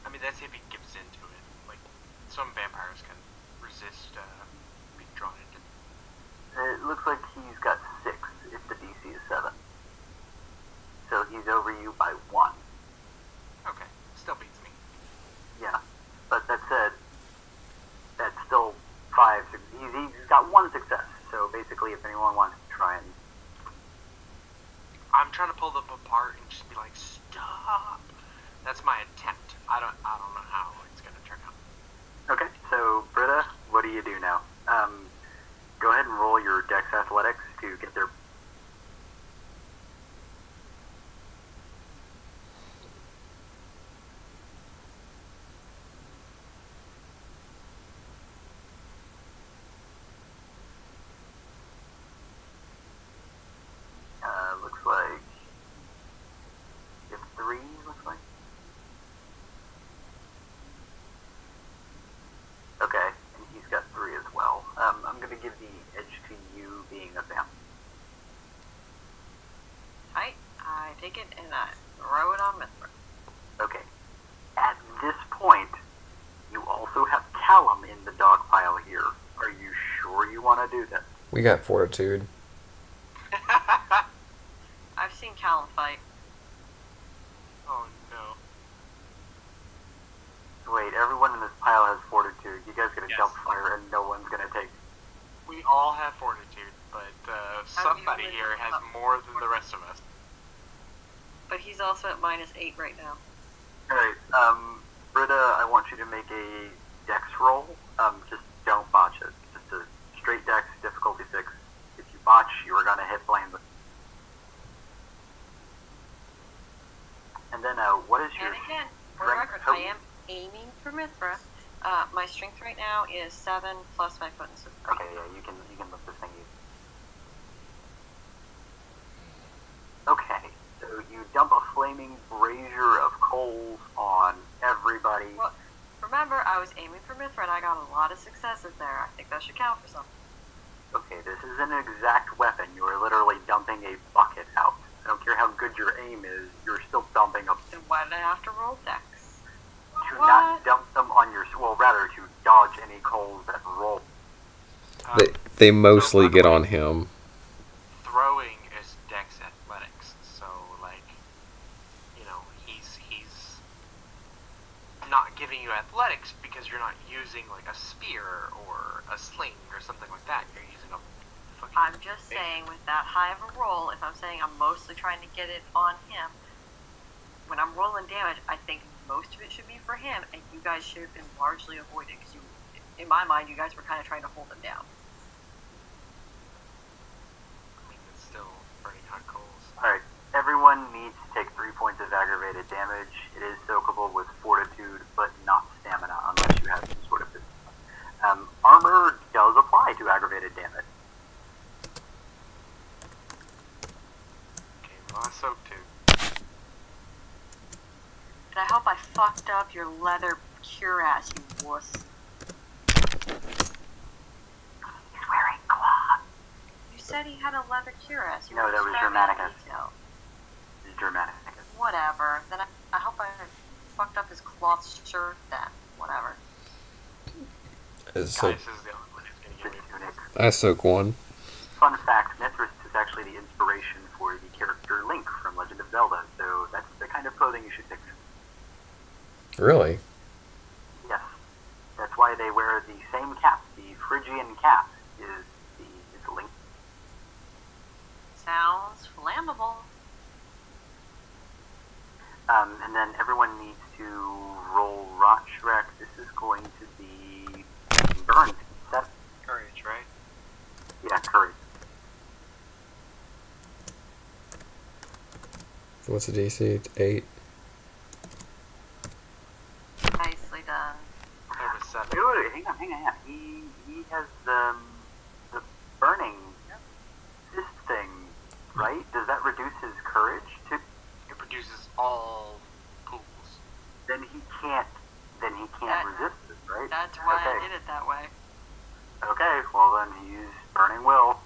I mean, that's if he gives into it. Like, some vampires can resist being drawn into it. It looks like he's got 6 if the DC is 7. So he's over you by 1. Okay, still beats me. Yeah, but that said, that's still 5. He's got 1 success. So basically, if anyone wants to try and. I'm trying to pull them apart and just be like, stop. That's my attempt. I don't know how it's gonna turn out. Okay, so Britta, what do you do now? Go ahead and roll your Dex Athletics to get their. Looks like you have 3. Looks like. take it and I throw it on Mithra. Okay. At this point, you also have Callum in the dog pile here. Are you sure you want to do this? We got fortitude. I've seen Callum fight. Oh no. Wait, everyone in this pile has fortitude. You guys gonna Yes. jump fire and no one's gonna take. We all have fortitude, but somebody really here has up more than the rest of us. But he's also at -8 right now. Alright, Britta, I want you to make a dex roll. Just don't botch it. Just a straight dex, difficulty 6. If you botch, you are gonna hit flames. And then, what is your... And again, for the strength record, I total? am aiming for Mithra. My strength right now is 7 plus my fitness is 3. Okay, yeah, you can lift this thing easy. Okay, so you dump a flaming brazier of coals on everybody. Well, remember, I was aiming for Mithra and I got a lot of successes there. I think that should count for something. Okay, this is an exact weapon. You are literally dumping a bucket out. I don't care how good your aim is, you're still dumping a... Then why did I have to roll dex? To What? not dump them on your... Well, rather, to dodge any coals that roll. They mostly get on him. Throwing is Dex Athletics, so like, you know, he's not giving you athletics because you're not using like a spear or a sling or something like that. You're using a fucking. I'm just saying, with that high of a roll, if I'm saying I'm mostly trying to get it on him, when I'm rolling damage, I think most of it should be for him, and you guys should have been largely avoided, because in my mind, you guys were kind of trying to hold him down. I mean, it's still burning hot coals. Alright, everyone needs to take 3 points of aggravated damage. It is soakable with fortitude, but not stamina, unless you have some sort of... armor does apply to aggravated damage. Okay, well, I soaked too. And I hope I fucked up your leather cuirass, you wuss. He's wearing cloth. You said he had a leather cuirass. You No, weren't that was describing Germanicus. the detail. He's Germanic. Whatever. Then I hope I fucked up his cloth shirt then. Whatever. So Guys, this is the only one who's gonna The get me. tunic. I soak one. Fun fact, Mithras is actually the inspiration for the character Link from Legend of Zelda, so that's the kind of clothing you should pick. Really? Yes. That's why they wear the same cap. The Phrygian cap is the Link. Sounds flammable. And then everyone needs to roll Rotschrek. This is going to be burn. Set. Courage, right? Yeah, courage. What's the DC? It's 8. Nicely done. That was 7. Dude, hang on. He has the burning fist thing, right? Does that reduce his courage to? It produces all pools. Then he can't That- resist it, right? That's why Okay. I did it that way. Okay, well then he's burning will.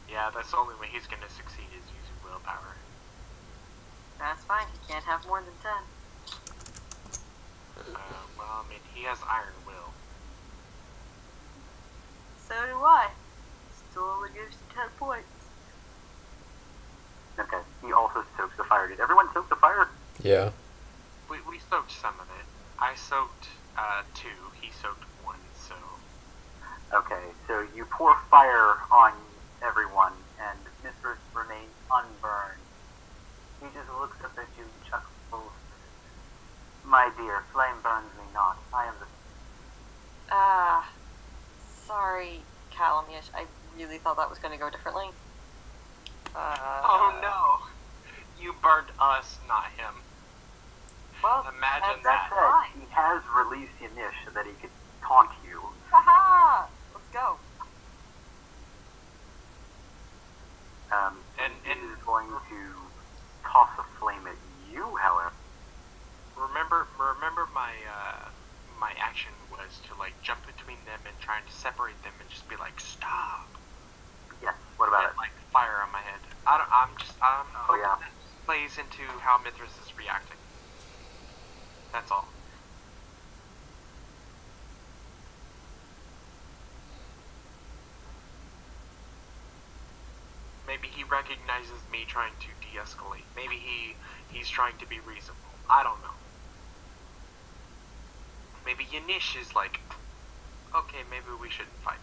Yeah, that's the only way he's gonna succeed is using willpower. That's fine. He can't have more than 10. Well, I mean, he has iron will. So do I. Still only gives you 10 points. Okay, he also soaks the fire. Did everyone soak the fire? Yeah. We soaked some of it. I soaked 2. He soaked 1. So Okay, so you pour fire on everyone, and Mithras remains unburned. He just looks up at you and chuckles. My dear, flame burns me not. I am the... Sorry, Calamish. I really thought that was going to go differently. oh no, you burned us, not him. Well, Imagine That that. said, he has released Yanish so that he could taunt you. Haha! Let's go. And He is going to toss a flame at you, however. remember my action was to like jump between them and trying to separate them and just be like stop. Yes, what about And it? like fire on my head. I'm Oh, yeah. that plays into how Mithras is reacting. That's all. Maybe he recognizes me trying to de-escalate. Maybe he's trying to be reasonable. I don't know. Maybe Yanish is like, okay, maybe we shouldn't fight.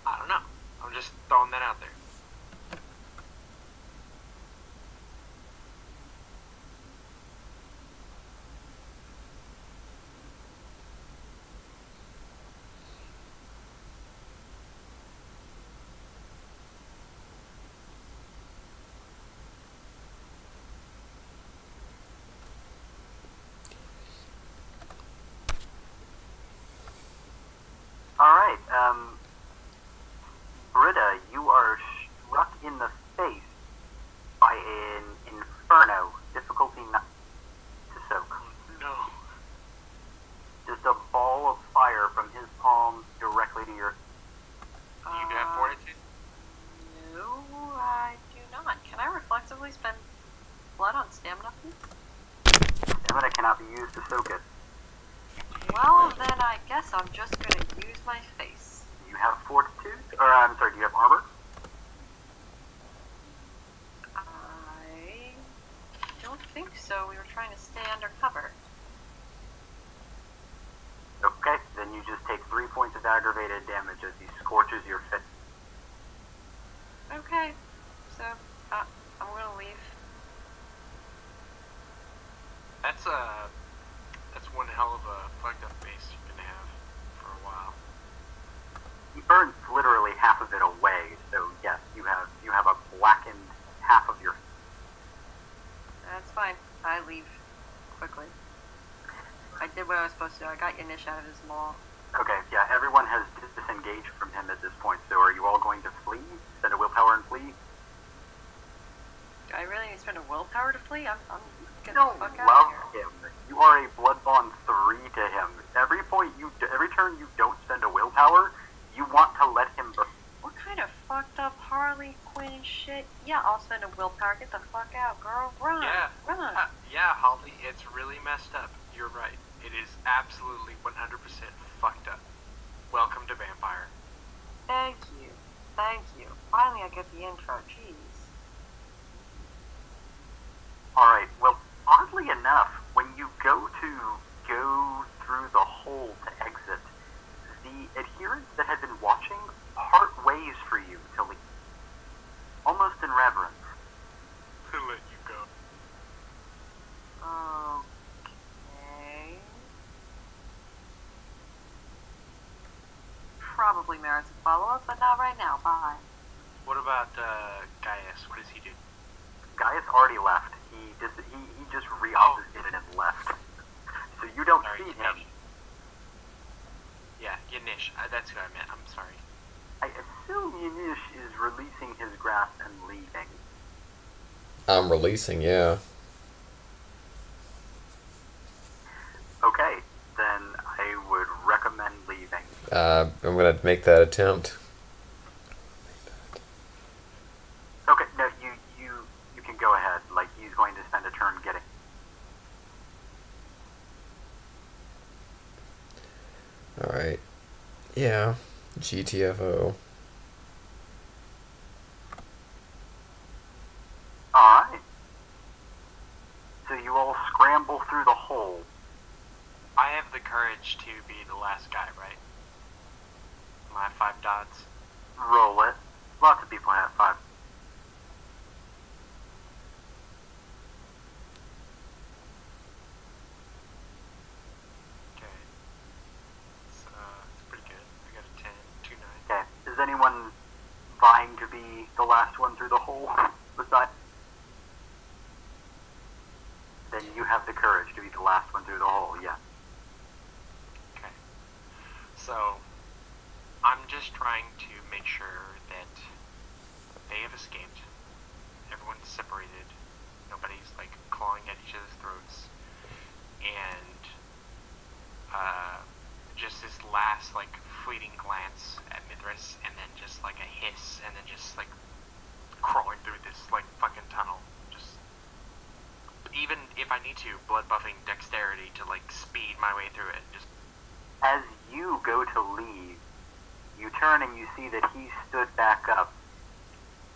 I don't know. I'm just throwing that out there. Alright, Britta, you are struck in the face by an inferno. Difficulty not to soak. No. Just a ball of fire from his palm directly to your... Do you have fortitude? No, I do not. Can I reflexively spend blood on stamina, please? Stamina cannot be used to soak it. Well, then I guess I'm just gonna use my face. You have fortitude? Or, I'm sorry, do you have armor? I don't think so. We were trying to stay under cover. Okay, then you just take 3 points of aggravated damage as he scorches your face. Okay, so I'm gonna leave. That's one hell of a fucked up face you're gonna have for a while. He burns literally half of it away, so yes, you have a blackened half of your... That's fine. I leave quickly. I did what I was supposed to do. I got Yanish out of his maw. Okay, yeah, everyone has disengaged from him at this point, so are you all going to flee? Spend a willpower and flee? Do I really need to spend a willpower to flee? I'm You gonna don't fuck out love of here. him. You are a blood bond 3 to him. Every turn you don't spend a willpower, you want to let him burn. What kind of fucked up Harley Quinn shit? Yeah, I'll spend a willpower. Get the fuck out, girl. Run. Yeah. Run. Yeah, Holly, it's really messed up. You're right. It is absolutely 100% fucked up. Welcome to Vampire. Thank you. Thank you. Finally I get the intro. Jeez. Alright, well, oddly enough, when you go through the hole to exit, the adherents that had been watching part ways for you to leave. Almost in reverence. To let you go. Okay. Probably merits a follow-up, but not right now. Bye. What about Gaius? What does he do? Gaius already left. He just re-opposited and left. So you don't Sorry, see him. Yanish. Yeah, Yanish. That's who I meant. I'm sorry. I assume Yanish is releasing his grasp and leaving. I'm releasing, yeah. Okay, then I would recommend leaving. I'm gonna make that attempt. Okay, no, you can go ahead. Like, he's going to spend a turn getting... Alright. Yeah. GTFO. Alright. So you all scramble through the hole. I have the courage to be the last guy, right? My 5 dots. Roll it. Lots of people have 5. Okay. It's pretty good. I got a 10, 2 9. Okay. Is anyone vying to be the last one through the hole? Besides... Then you have the courage to be the last one through the hole, yeah. Okay. So, I'm just trying to make sure that they have escaped. Everyone's separated. Nobody's, like, clawing at each other's throats. And, just this last, like, fleeting glance at Mithras, and then just, like, a hiss, and then just, like, crawling through this, like, fucking tunnel. Just, even if I need to, blood buffing dexterity to, like, speed my way through it. Just, As you go to leave, you turn and you see that he stood back up.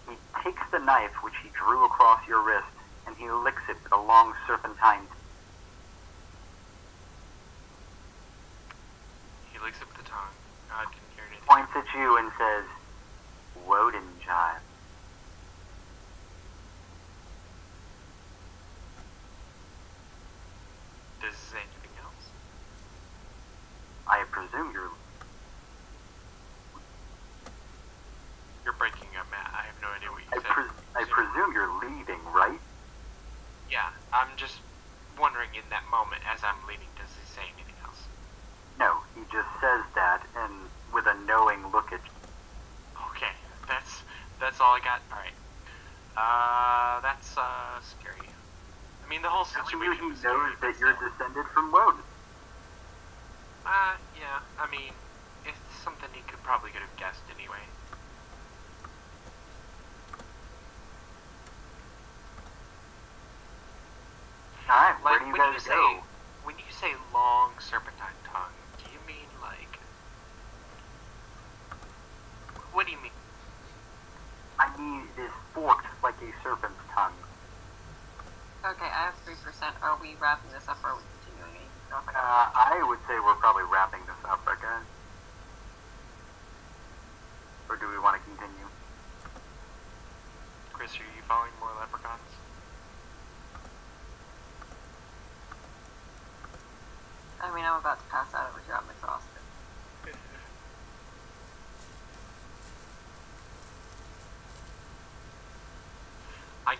He takes the knife which he drew across your wrist, and he licks it with a long serpentine. he licks up the tongue. I didn't hear anything. Points at you and says, Wodenchild. Does it say anything else? I presume you're... You're breaking up, Matt. I have no idea what you said. I presume you're leaving, right? Yeah, I'm just wondering in that moment as I'm leaving, does he say anything else? No, he just says that, and with a knowing look at you. Okay, that's all I got. Alright. That's scary. I mean, the whole Telling situation you was he scary, knows but that you're still. descended from Woden. Yeah, I mean, it's something he could probably could have guessed anyway. Alright, where Like, do you when guys go? when you say long serpentine tongue, do you mean like... What do you mean? I mean, it is forked like a serpent's tongue. Okay, I have 3%. Are we wrapping this up or are we continuing? I would say we're probably wrapping this up again. Or do we want to continue? Chris, are you following more leprechauns? I mean, I'm about to pass out over here. I'm exhausted. I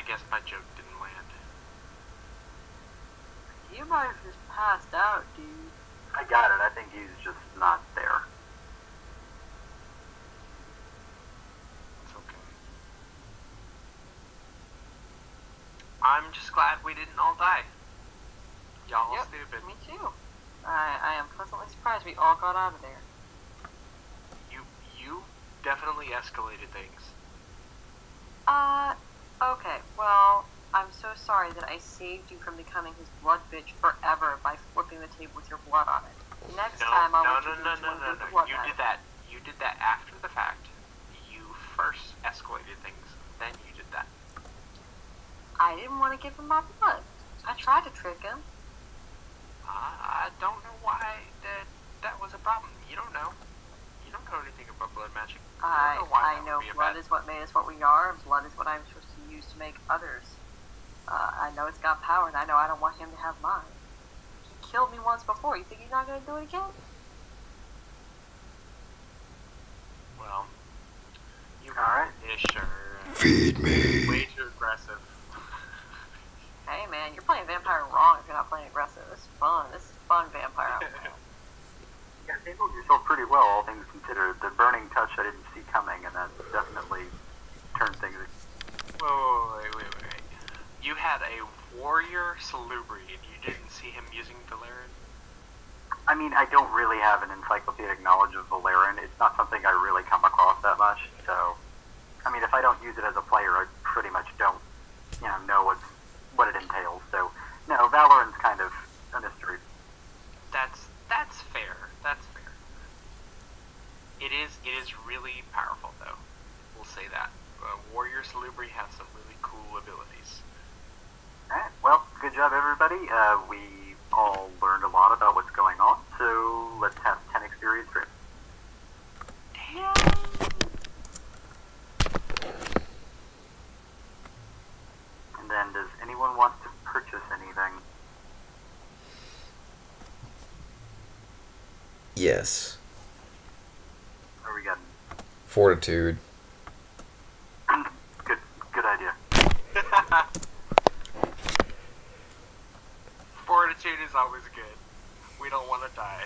guess my joke didn't land. You might have just passed out, dude. I got it. I think he's just not there. It's okay. I'm just glad we didn't all die. Y'all Yep, stupid. me too. I am pleasantly surprised we all got out of there. You definitely escalated things. Okay, well, I'm so sorry that I saved you from becoming his blood bitch forever by flipping the table with your blood on it. Next time I'll let you do what you want to do with the blood You knife. did that after the fact. You first escalated things, then you did that. I didn't want to give him my blood. I tried to trick him. I don't know why that was a problem. You don't know. You don't know anything about blood magic. You don't know why I that know would be a blood bad- is what made us what we are, and blood is what I'm supposed to use to make others. I know it's got power, and I know I don't want him to have mine. He killed me once before. You think he's not going to do it again? Well, you Alright. ish or Feed me. way too aggressive. Hey man, you're playing vampire wrong if you're not playing aggressive. This is fun. This is fun vampire. You handled yourself pretty well, all things considered. The burning touch I didn't see coming, and that definitely turned things... Whoa, wait. You had a warrior salubri and you didn't see him using Valerian? I mean, I don't really have an encyclopedic knowledge of Valerian. It's not something I really come across that much, so... I mean, if I don't use it as a player, I pretty much don't, know what it entails. So, no, Valorant's kind of a mystery. That's fair. That's fair. It is really powerful, though. We'll say that. Warrior Salubri has some really cool abilities. Alright, well, good job, everybody. We all learned a lot about what's going on, so let's have 10 experience for it. And then, does anyone want to purchase anything? Yes. What are we getting? Fortitude. Good idea. Fortitude is always good. We don't want to die.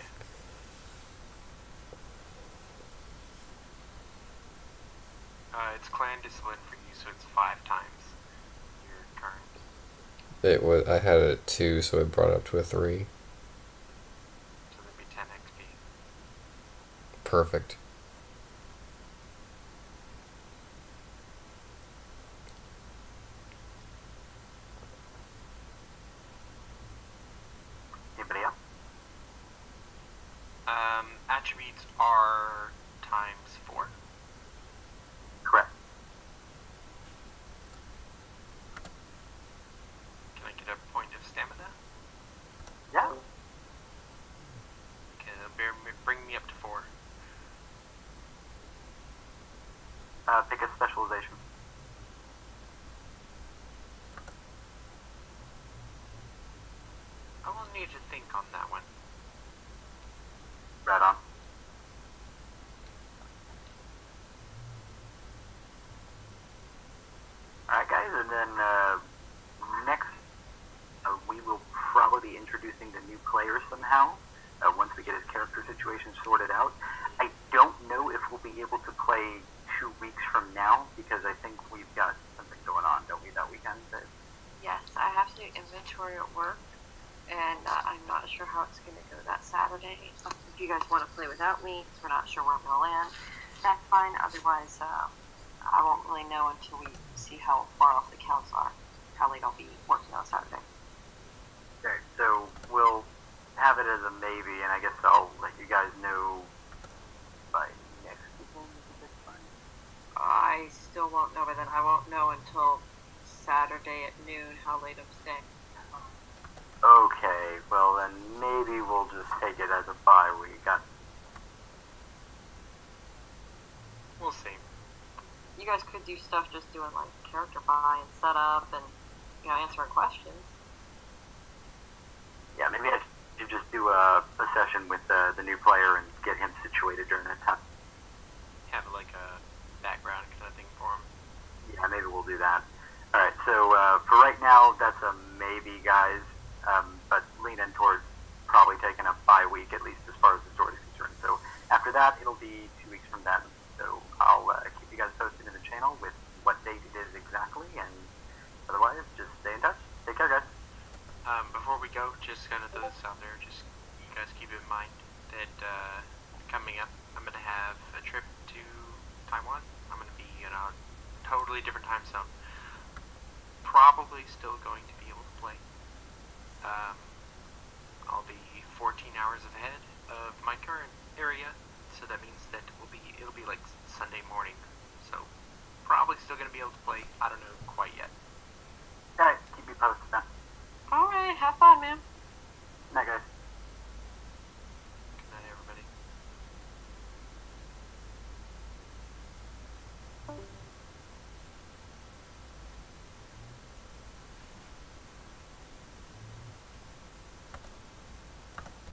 It's clan discipline for you, so it's 5 times your current. It was. I had it at 2, so it brought it up to a 3. So that'd be 10 XP. Perfect. points are times 4. Correct. Can I get a point of stamina? Yeah. Okay, bring me up to 4. Pick a specialization. I will need to think on that one. Right on. Alright guys, and then next we will probably be introducing the new player somehow, once we get his character situation sorted out. I don't know if we'll be able to play 2 weeks from now, because I think we've got something going on, don't we, that weekend? Yes, I have to do inventory at work, and I'm not sure how it's going to go that Saturday. If you guys want to play without me, because we're not sure where I'm going to land, that's fine. Otherwise, I won't really know until we see how far off the counts are, how late I'll be working on Saturday. Okay, so we'll have it as a maybe, and I guess I'll let you guys know by next weekend. I still won't know, but then I won't know until Saturday at noon how late I'm staying. Okay, well then maybe we'll just take it as a bye week. We'll see. You guys could do stuff just doing like character buy and setup and, you know, answering questions. Yeah, maybe I should just do a session with the new player and get him situated during that time. Have like a background kind of thing for him. Yeah, maybe we'll do that. Alright, so for right now, that's a maybe, guys. But lean in towards probably taking a bye week, at least as far as the story is concerned. So after that, it'll be 2 weeks from then. So I'll keep you guys posted in the channel with what date it is exactly, and otherwise, just stay in touch. Take care, guys. Before we go, just kind of throw this out there, just you guys keep in mind that coming up, I'm going to have a trip to Taiwan. I'm going to be in a totally different time zone. Probably still going to be able to play. I'll be 14 hours ahead of my current area, so that means that it'll be like Sunday morning. So probably still going to be able to play. I don't know quite yet. Alright, keep me posted.